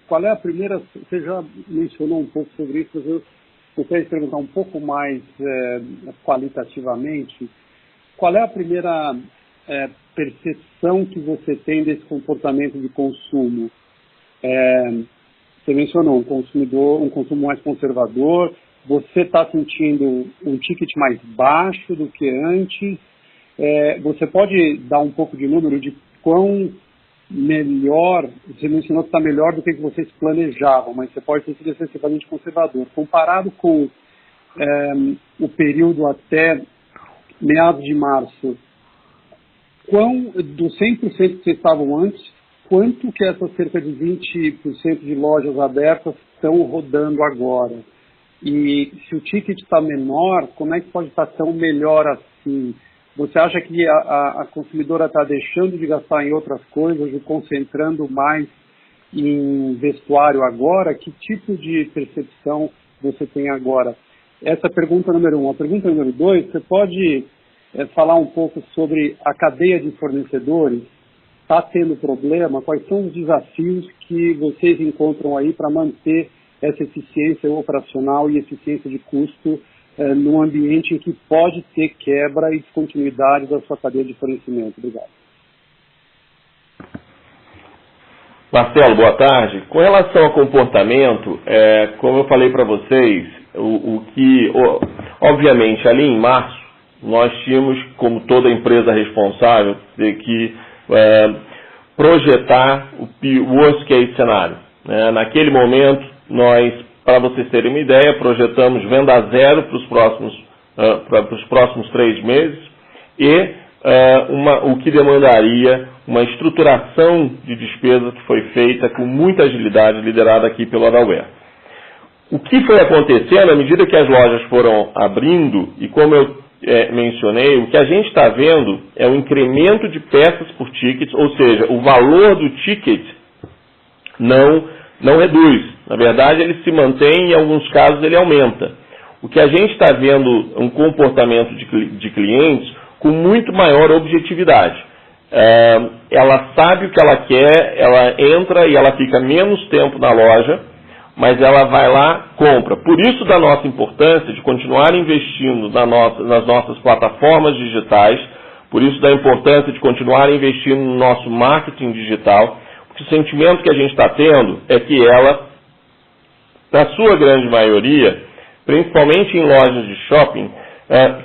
qual é a primeira... Você já mencionou um pouco sobre isso, mas eu gostaria de perguntar um pouco mais qualitativamente. Qual é a primeira percepção que você tem desse comportamento de consumo? Você mencionou um consumo mais conservador. Você está sentindo um ticket mais baixo do que antes? Você pode dar um pouco de número de quão melhor, você mencionou que está melhor do que vocês planejavam, mas você pode ter sido excessivamente conservador. Comparado com o período até meados de março, dos 100% que vocês estavam antes, quanto que essas cerca de 20% de lojas abertas estão rodando agora? E se o ticket está menor, como é que pode estar tão melhor assim? Você acha que a consumidora está deixando de gastar em outras coisas e concentrando mais em vestuário agora? Que tipo de percepção você tem agora? Essa é a pergunta número 1. A pergunta número 2, você pode falar um pouco sobre a cadeia de fornecedores? Está tendo problema? Quais são os desafios que vocês encontram aí para manter essa eficiência operacional e eficiência de custo num ambiente em que pode ter quebra e descontinuidade da sua cadeia de fornecimento? Obrigado. Marcelo, boa tarde. Com relação ao comportamento, como eu falei para vocês, obviamente, ali em março, nós tínhamos, como toda empresa responsável, ter que projetar o worst case cenário. Naquele momento, nós, para vocês terem uma ideia, projetamos venda zero para os próximos 3 meses e o que demandaria uma estruturação de despesa que foi feita com muita agilidade, liderada aqui pelo Adalberto. O que foi acontecendo à medida que as lojas foram abrindo, e como eu mencionei, o que a gente está vendo é o incremento de peças por ticket, ou seja, o valor do ticket não reduz. Na verdade, ele se mantém e em alguns casos ele aumenta. O que a gente está vendo é um comportamento de clientes com muito maior objetividade. Ela sabe o que ela quer, ela entra e ela fica menos tempo na loja, mas ela vai lá, compra. Por isso da nossa importância de continuar investindo nas nossas plataformas digitais, por isso da importância de continuar investindo no nosso marketing digital, porque o sentimento que a gente está tendo é que ela, na sua grande maioria, principalmente em lojas de shopping,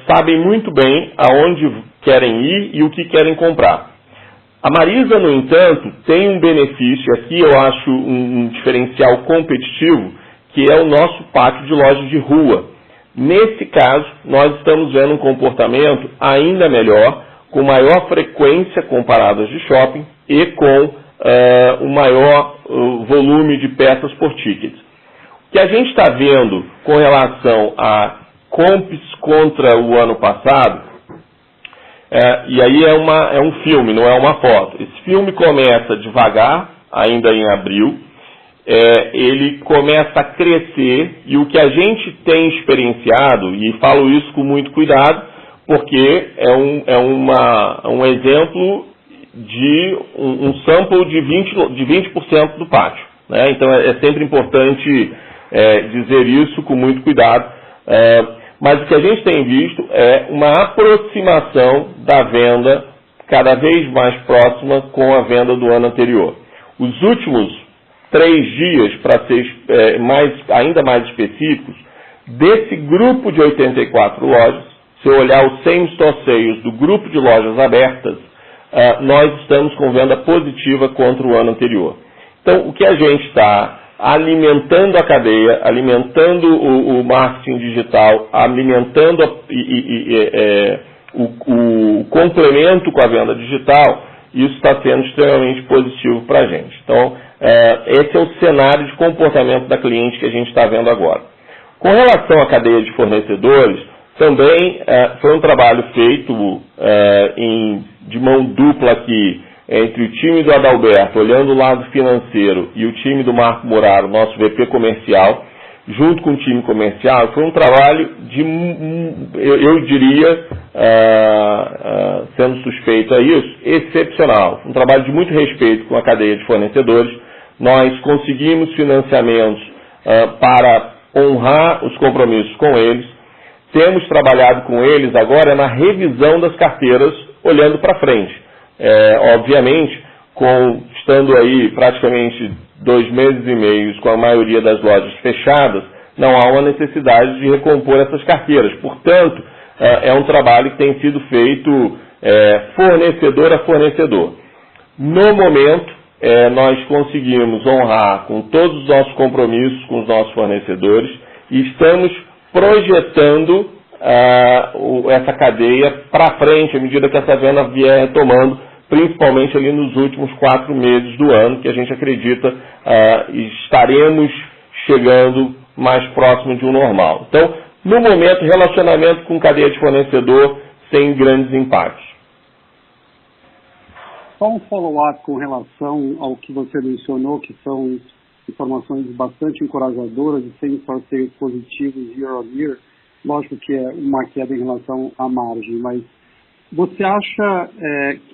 sabem muito bem aonde querem ir e o que querem comprar. A Marisa, no entanto, tem um benefício, aqui eu acho um diferencial competitivo, que é o nosso pátio de lojas de rua. Nesse caso, nós estamos vendo um comportamento ainda melhor, com maior frequência comparado às de shopping e com o maior volume de peças por ticket. O que a gente está vendo com relação a comps contra o ano passado, e aí é um filme, não é uma foto. Esse filme começa devagar, ainda em abril, ele começa a crescer, e o que a gente tem experienciado, e falo isso com muito cuidado, porque é um exemplo de um sample de 20% do pátio, né? Então é sempre importante dizer isso com muito cuidado, mas o que a gente tem visto é uma aproximação da venda cada vez mais próxima com a venda do ano anterior. Os últimos 3 dias, para ser ainda mais específicos, desse grupo de 84 lojas, se eu olhar os same-store sales do grupo de lojas abertas, nós estamos com venda positiva contra o ano anterior. Então, o que a gente está alimentando a cadeia, alimentando o marketing digital, alimentando o complemento com a venda digital, isso está sendo extremamente positivo para a gente. Então, esse é o cenário de comportamento da cliente que a gente está vendo agora. Com relação à cadeia de fornecedores, também foi um trabalho feito de mão dupla aqui, entre o time do Adalberto, olhando o lado financeiro, e o time do Marco Muraro, nosso VP comercial, junto com o time comercial. Foi um trabalho eu diria, sendo suspeito a isso, excepcional. Um trabalho de muito respeito com a cadeia de fornecedores. Nós conseguimos financiamentos para honrar os compromissos com eles. Temos trabalhado com eles agora na revisão das carteiras, olhando para frente. Obviamente, estando aí praticamente 2 meses e meio com a maioria das lojas fechadas, não há uma necessidade de recompor essas carteiras. Portanto, é um trabalho que tem sido feito fornecedor a fornecedor. No momento, nós conseguimos honrar com todos os nossos compromissos com os nossos fornecedores e estamos projetando essa cadeia para frente, à medida que essa venda vier retomando, principalmente ali nos últimos 4 meses do ano, que a gente acredita estaremos chegando mais próximo de um normal. Então, no momento, relacionamento com cadeia de fornecedor sem grandes impactos. Só um follow-up com relação ao que você mencionou, que são informações bastante encorajadoras e sem sorteios positivos year on year. Lógico que é uma queda em relação à margem, mas você acha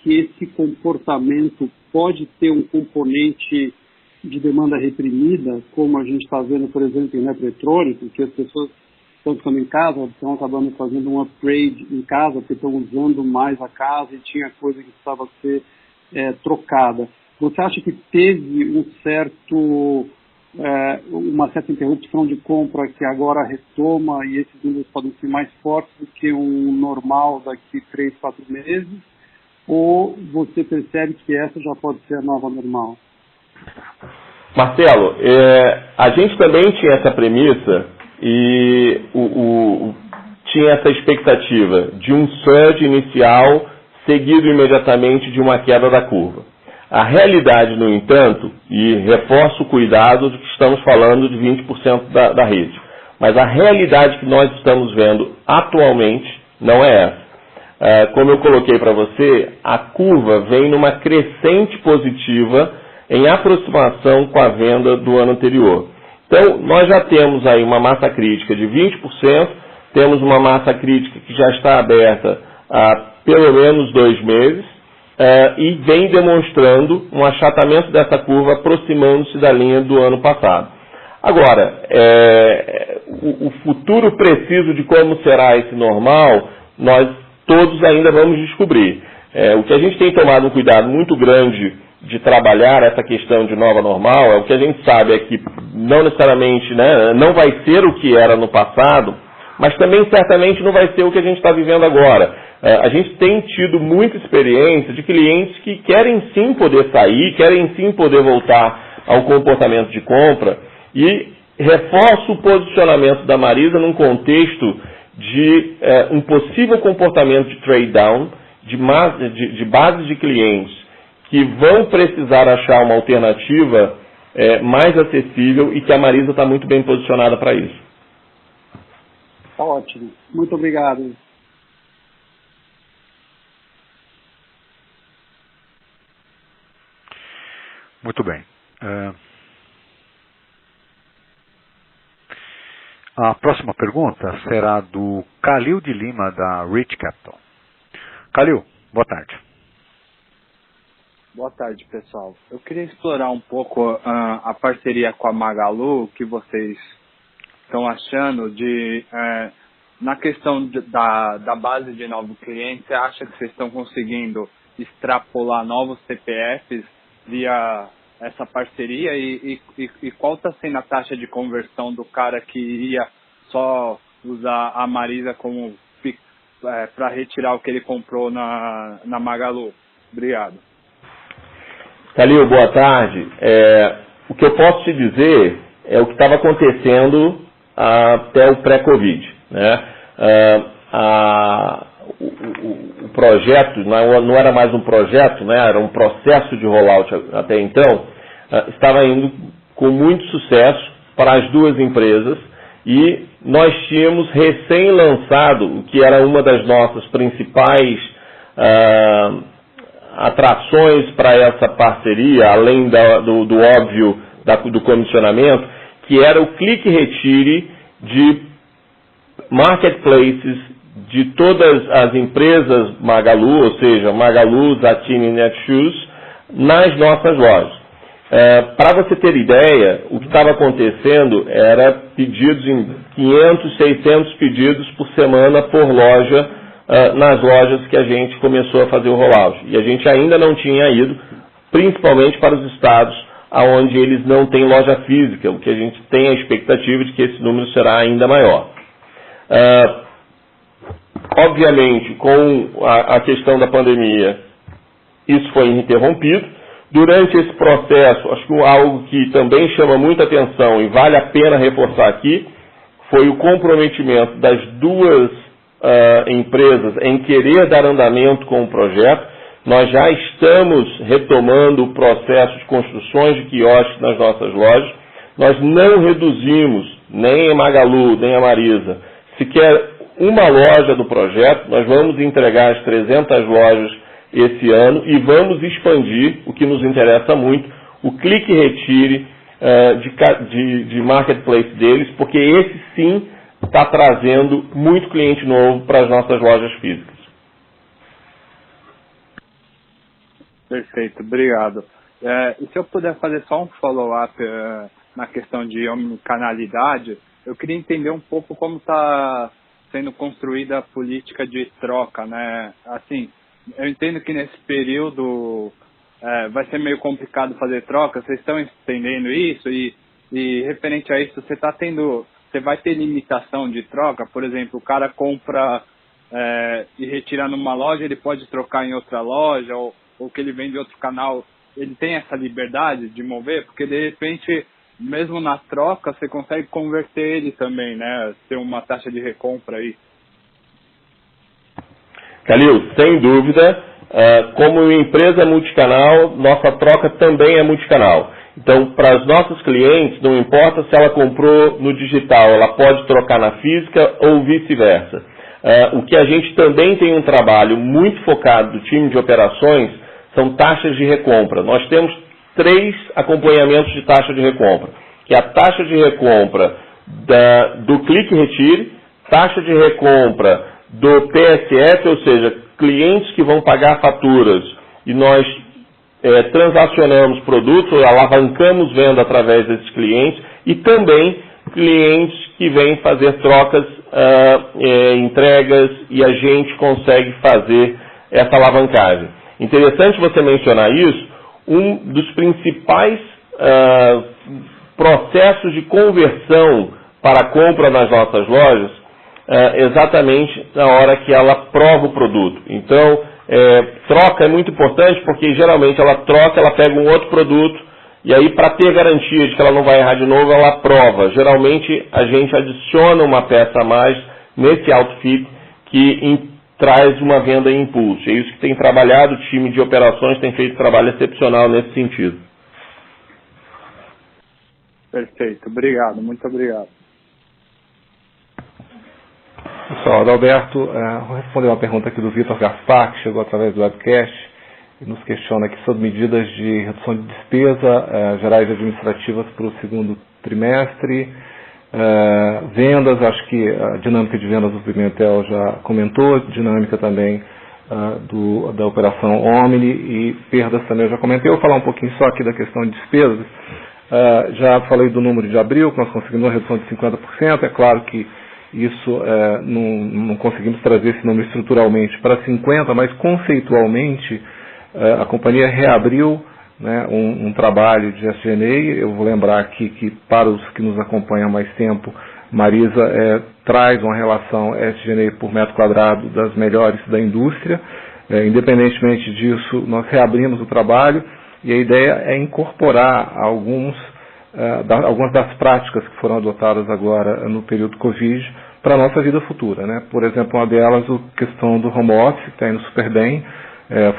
que esse comportamento pode ter um componente de demanda reprimida, como a gente está vendo, por exemplo, em eletrônico, que as pessoas estão ficando em casa, estão acabando fazendo um upgrade em casa, porque estão usando mais a casa e tinha coisa que precisava ser trocada. Você acha que teve uma certa interrupção de compra que agora retoma e esses números podem ser mais fortes do que um normal daqui 3, 4 meses? Ou você percebe que essa já pode ser a nova normal? Marcelo, a gente também tinha essa premissa e tinha essa expectativa de um surge inicial seguido imediatamente de uma queda da curva. A realidade, no entanto, e reforço o cuidado de que estamos falando de 20% da rede, mas a realidade que nós estamos vendo atualmente não é essa. Como eu coloquei para você, a curva vem numa crescente positiva em aproximação com a venda do ano anterior. Então, nós já temos aí uma massa crítica de 20%, temos uma massa crítica que já está aberta há pelo menos 2 meses, e vem demonstrando um achatamento dessa curva aproximando-se da linha do ano passado. Agora, o futuro preciso de como será esse normal, nós todos ainda vamos descobrir. O que a gente tem tomado um cuidado muito grande de trabalhar essa questão de nova normal, o que a gente sabe é que não necessariamente, não vai ser o que era no passado, mas também certamente não vai ser o que a gente está vivendo agora. A gente tem tido muita experiência de clientes que querem sim poder sair, querem sim poder voltar ao comportamento de compra, e reforço o posicionamento da Marisa num contexto de um possível comportamento de trade down, de base de clientes que vão precisar achar uma alternativa mais acessível e que a Marisa está muito bem posicionada para isso. Tá ótimo. Muito obrigado. Muito bem. A próxima pergunta será do Calil de Lima, da Rich Capital. Calil, boa tarde. Boa tarde, pessoal. Eu queria explorar um pouco a parceria com a Magalu, o que vocês estão achando de... na questão da base de novos clientes, você acha que vocês estão conseguindo extrapolar novos CPFs via essa parceria? E qual está sendo a taxa de conversão do cara que ia só usar a Marisa como para retirar o que ele comprou na Magalu? Obrigado. Calil, boa tarde. O que eu posso te dizer é o que estava acontecendo até o pré-Covid, né? O projeto não era mais um projeto, né? Era um processo de rollout até então, estava indo com muito sucesso para as duas empresas e nós tínhamos recém-lançado o que era uma das nossas principais atrações para essa parceria, além do óbvio do comissionamento, que era o clique retire de marketplaces de todas as empresas Magalu, ou seja, Magalu, Zattini e Netshoes, nas nossas lojas. Para você ter ideia, o que estava acontecendo era pedidos em 500, 600 pedidos por semana por loja, nas lojas que a gente começou a fazer o rollout. E a gente ainda não tinha ido, principalmente para os estados onde eles não têm loja física, o que a gente tem a expectativa de que esse número será ainda maior. Obviamente, com a questão da pandemia, isso foi interrompido. Durante esse processo, acho que algo que também chama muita atenção e vale a pena reforçar aqui, foi o comprometimento das duas empresas em querer dar andamento com o projeto. Nós já estamos retomando o processo de construções de quiosques nas nossas lojas. Nós não reduzimos, nem a Magalu, nem a Marisa, sequer uma loja do projeto. Nós vamos entregar as 300 lojas esse ano e vamos expandir, o que nos interessa muito, o clique retire de marketplace deles, porque esse sim está trazendo muito cliente novo para as nossas lojas físicas. Perfeito, obrigado. E se eu puder fazer só um follow-up na questão de omnicanalidade, eu queria entender um pouco como está sendo construída a política de troca, né? Assim, eu entendo que nesse período vai ser meio complicado fazer troca, vocês estão entendendo isso? E referente a isso, você vai ter limitação de troca? Por exemplo, o cara compra e retira numa loja, ele pode trocar em outra loja, ou que ele vende em outro canal, ele tem essa liberdade de mover? Porque de repente, mesmo na troca, você consegue converter ele também, né? Ter uma taxa de recompra aí. Calil, sem dúvida, como empresa multicanal, nossa troca também é multicanal. Então, para os nossos clientes, não importa se ela comprou no digital, ela pode trocar na física ou vice-versa. O que a gente também tem um trabalho muito focado do time de operações são taxas de recompra. Nós temos 3 acompanhamentos de taxa de recompra, que é a taxa de recompra do clique retire, taxa de recompra do PSF, ou seja, clientes que vão pagar faturas e nós transacionamos produtos, alavancamos venda através desses clientes, e também clientes que vêm fazer trocas, entregas, e a gente consegue fazer essa alavancagem. Interessante você mencionar isso. Um dos principais processos de conversão para a compra nas nossas lojas exatamente na hora que ela prova o produto. Então, troca é muito importante, porque geralmente ela troca, ela pega um outro produto, e aí, para ter garantia de que ela não vai errar de novo, ela prova. Geralmente a gente adiciona uma peça a mais nesse outfit que traz uma venda em impulso. É isso que tem trabalhado, o time de operações tem feito trabalho excepcional nesse sentido. Perfeito, obrigado, muito obrigado. Pessoal, Adalberto, vou responder uma pergunta aqui do Vitor Gaspar, que chegou através do webcast, e nos questiona aqui sobre medidas de redução de despesa gerais e administrativas para o segundo trimestre. Vendas, acho que a dinâmica de vendas do Pimentel já comentou, dinâmica também da operação Omni e perdas também eu já comentei. Eu vou falar um pouquinho só aqui da questão de despesas. Já falei do número de abril, que nós conseguimos uma redução de 50%. É claro que isso não conseguimos trazer esse número estruturalmente para 50%, mas conceitualmente a companhia reabriu, né, um trabalho de SG&A. Eu vou lembrar aqui que para os que nos acompanham há mais tempo, Marisa traz uma relação SG&A por metro quadrado das melhores da indústria. Independentemente disso, nós reabrimos o trabalho e a ideia é incorporar algumas das práticas que foram adotadas agora no período Covid para a nossa vida futura, né? Por exemplo, uma delas a questão do home office, que está indo super bem.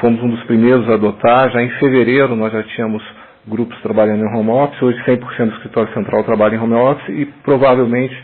Fomos um dos primeiros a adotar. Já em fevereiro nós já tínhamos grupos trabalhando em home office. Hoje 100% do escritório central trabalha em home office e provavelmente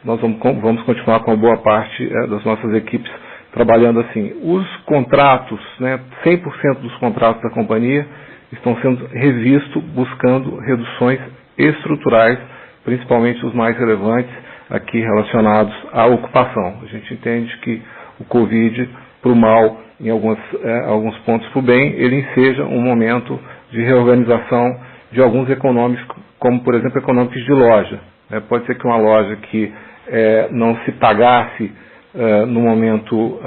nós vamos continuar com uma boa parte das nossas equipes trabalhando assim. Os contratos, né, 100% dos contratos da companhia estão sendo revistos buscando reduções estruturais, principalmente os mais relevantes aqui relacionados à ocupação. A gente entende que o Covid, para o mal, em alguns pontos para o bem, ele enseja um momento de reorganização de alguns econômicos, como por exemplo econômicos de loja. Pode ser que uma loja que não se pagasse no momento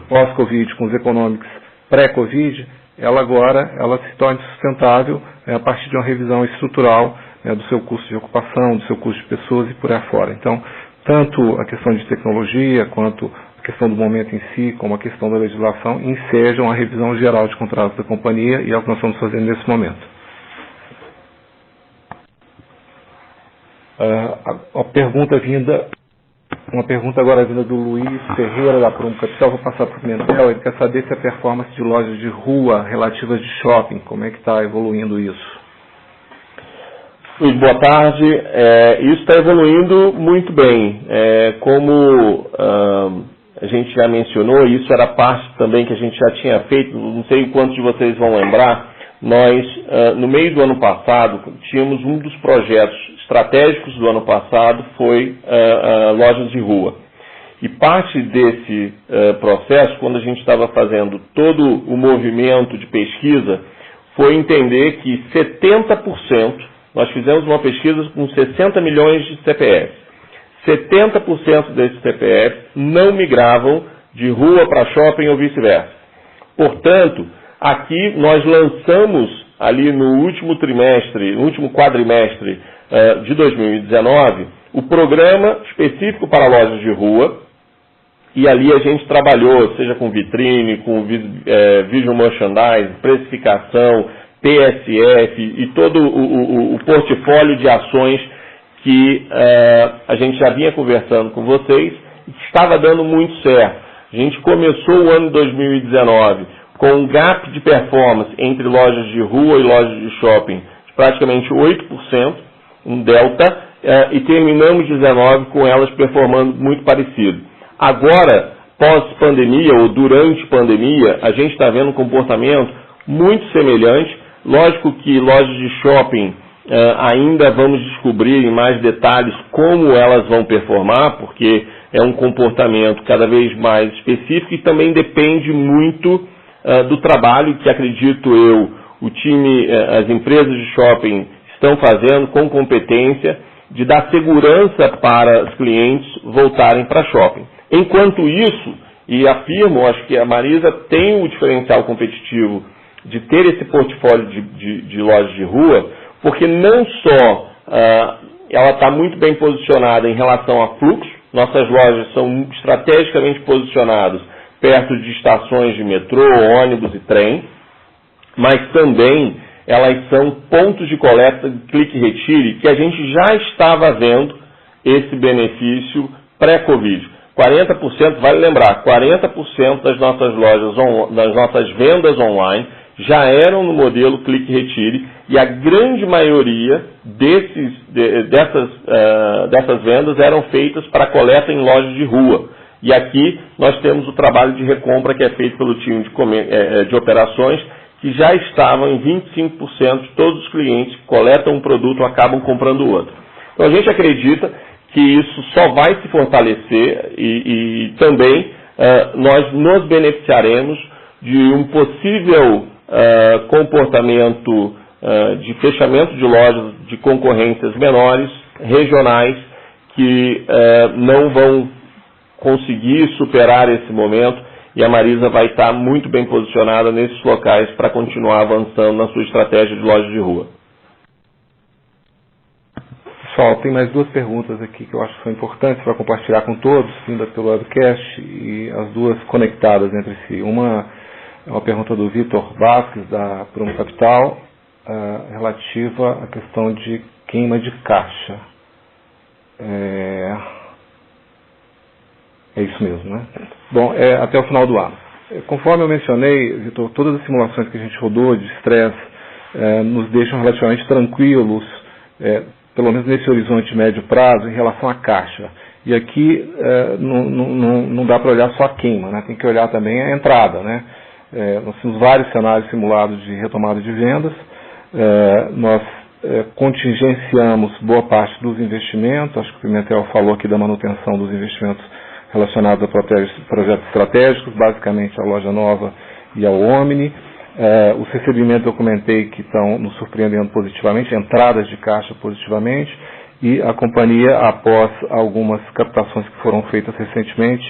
pós-Covid com os econômicos pré-Covid, ela se torne sustentável a partir de uma revisão estrutural do seu custo de ocupação, do seu custo de pessoas e por aí fora. Então, tanto a questão de tecnologia quanto a questão do momento em si, como a questão da legislação, ensejam a revisão geral de contratos da companhia e é o que nós estamos fazendo nesse momento. Uma pergunta agora vinda do Luiz Ferreira, da Prumo Capital, vou passar para o Pimentel. Ele quer saber se a performance de lojas de rua relativas de shopping, como é que está evoluindo isso? Luiz, boa tarde. Isso está evoluindo muito bem. Como a gente já mencionou, isso era parte também que a gente já tinha feito, não sei quantos de vocês vão lembrar, nós, no meio do ano passado, tínhamos um dos projetos estratégicos do ano passado, foi lojas de rua. E parte desse processo, quando a gente estava fazendo todo o movimento de pesquisa, foi entender que 70%, nós fizemos uma pesquisa com 60 milhões de CPFs, 70% desses CPFs não migravam de rua para shopping ou vice-versa. Portanto, aqui nós lançamos ali no último quadrimestre de 2019, o programa específico para lojas de rua, e ali a gente trabalhou, seja com vitrine, com visual merchandising, precificação, PSF e todo o portfólio de ações que a gente já vinha conversando com vocês e que estava dando muito certo. A gente começou o ano 2019 com um gap de performance entre lojas de rua e lojas de shopping de praticamente 8%, um delta, e terminamos 19 com elas performando muito parecido. Agora, pós-pandemia ou durante pandemia, a gente está vendo um comportamento muito semelhante. Lógico que lojas de shopping ainda vamos descobrir em mais detalhes como elas vão performar, porque é um comportamento cada vez mais específico e também depende muito do trabalho que, acredito eu, o time, as empresas de shopping estão fazendo com competência de dar segurança para os clientes voltarem para shopping. Enquanto isso, e afirmo, acho que a Marisa tem o diferencial competitivo de ter esse portfólio de lojas de rua, porque não só ela está muito bem posicionada em relação a fluxo, nossas lojas são estrategicamente posicionadas perto de estações de metrô, ônibus e trem, mas também elas são pontos de coleta de clique e retire que a gente já estava vendo esse benefício pré-Covid. 40%, vale lembrar, 40% das nossas lojas, das nossas vendas online já eram no modelo clique e retire e a grande maioria dessas vendas eram feitas para coleta em lojas de rua. E aqui nós temos o trabalho de recompra que é feito pelo time de operações, que já estavam em 25% de todos os clientes que coletam um produto acabam comprando outro. Então a gente acredita que isso só vai se fortalecer e também nós nos beneficiaremos de um possível comportamento de fechamento de lojas de concorrências menores, regionais, que não vão conseguir superar esse momento, e a Marisa vai estar muito bem posicionada nesses locais para continuar avançando na sua estratégia de lojas de rua. Pessoal, tem mais duas perguntas aqui que eu acho que são importantes para compartilhar com todos, vinda pelo webcast, e as duas conectadas entre si. Uma é uma pergunta do Vitor Vasquez, da Prumo Capital, relativa à questão de queima de caixa. É isso mesmo, né? Bom, até o final do ano. Conforme eu mencionei, Vitor, todas as simulações que a gente rodou de estresse nos deixam relativamente tranquilos, pelo menos nesse horizonte médio prazo, em relação à caixa. E aqui não dá para olhar só a queima, né? Tem que olhar também a entrada, né? Nós temos vários cenários simulados de retomada de vendas. Nós contingenciamos boa parte dos investimentos. Acho que o Pimentel falou aqui da manutenção dos investimentos relacionados a projetos estratégicos, basicamente a loja nova e ao Omni. Os recebimentos eu comentei que estão nos surpreendendo positivamente, entradas de caixa positivamente, e a companhia, após algumas captações que foram feitas recentemente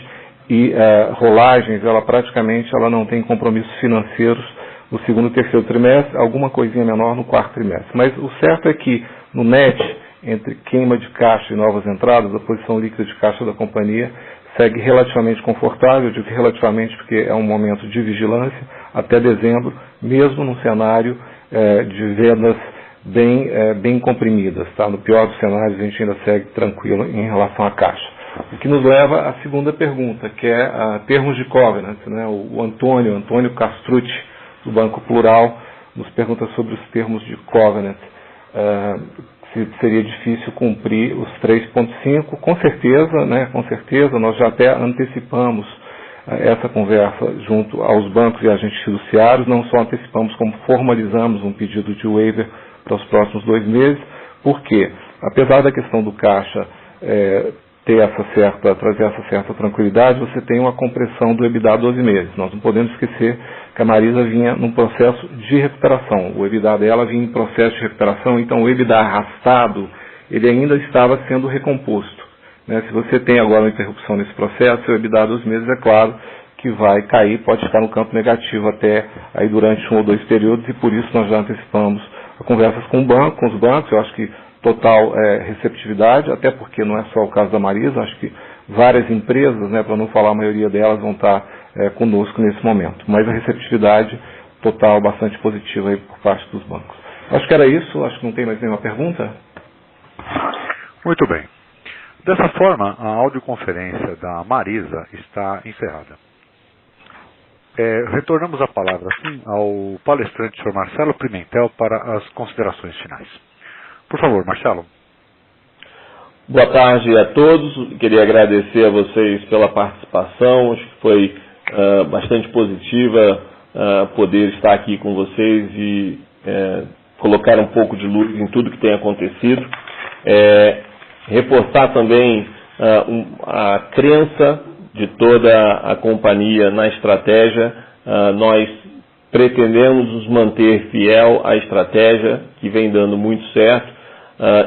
e rolagens, ela praticamente não tem compromissos financeiros no segundo e terceiro trimestre, alguma coisinha menor no quarto trimestre. Mas o certo é que no net, entre queima de caixa e novas entradas, a posição líquida de caixa da companhia segue relativamente confortável. Eu digo relativamente porque é um momento de vigilância até dezembro, mesmo num cenário de vendas bem comprimidas. Tá? No pior dos cenários, a gente ainda segue tranquilo em relação à caixa. O que nos leva à segunda pergunta, que é termos de covenant. Né? O Antônio Castrucci, do Banco Plural, nos pergunta sobre os termos de covenant. Se seria difícil cumprir os 3.5, com certeza, né? Com certeza, nós já até antecipamos essa conversa junto aos bancos e agentes fiduciários, não só antecipamos, como formalizamos um pedido de waiver para os próximos 2 meses, porque, apesar da questão do caixa trazer essa certa tranquilidade, você tem uma compressão do EBITDA a 12 meses. Nós não podemos esquecer que a Marisa vinha num processo de recuperação. O EBITDA dela vinha em processo de recuperação, então o EBITDA arrastado, ele ainda estava sendo recomposto. Né? Se você tem agora uma interrupção nesse processo, o EBITDA a 12 meses, é claro que vai cair, pode ficar no campo negativo até aí durante 1 ou 2 períodos, e por isso nós já antecipamos conversas com os bancos. Eu acho que total receptividade, até porque não é só o caso da Marisa, acho que várias empresas, né, para não falar a maioria delas, vão estar conosco nesse momento. Mas a receptividade total bastante positiva aí por parte dos bancos. Acho que era isso, acho que não tem mais nenhuma pergunta. Muito bem. Dessa forma, a audioconferência da Marisa está encerrada. Retornamos a palavra, assim, ao palestrante, Sr. Marcelo Pimentel, para as considerações finais. Por favor, Marcelo. Boa tarde a todos. Queria agradecer a vocês pela participação. Acho que foi bastante positiva poder estar aqui com vocês e colocar um pouco de luz em tudo que tem acontecido. Reforçar também a crença de toda a companhia na estratégia. Nós pretendemos nos manter fiel à estratégia, que vem dando muito certo,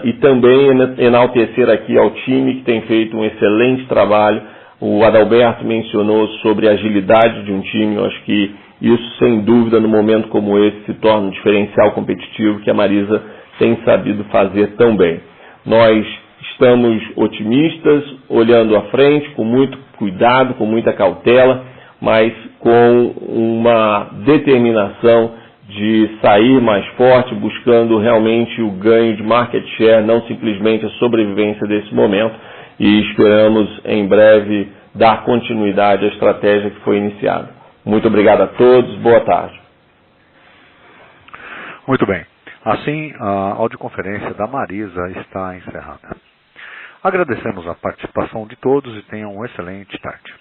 e também enaltecer aqui ao time que tem feito um excelente trabalho. O Adalberto mencionou sobre a agilidade de um time. Eu acho que isso, sem dúvida, no momento como esse, se torna um diferencial competitivo que a Marisa tem sabido fazer tão bem. Nós estamos otimistas, olhando à frente, com muito cuidado, com muita cautela, mas com uma determinação de sair mais forte, buscando realmente o ganho de market share, não simplesmente a sobrevivência desse momento, e esperamos em breve dar continuidade à estratégia que foi iniciada. Muito obrigado a todos, boa tarde. Muito bem. Assim, a audioconferência da Marisa está encerrada. Agradecemos a participação de todos e tenham uma excelente tarde.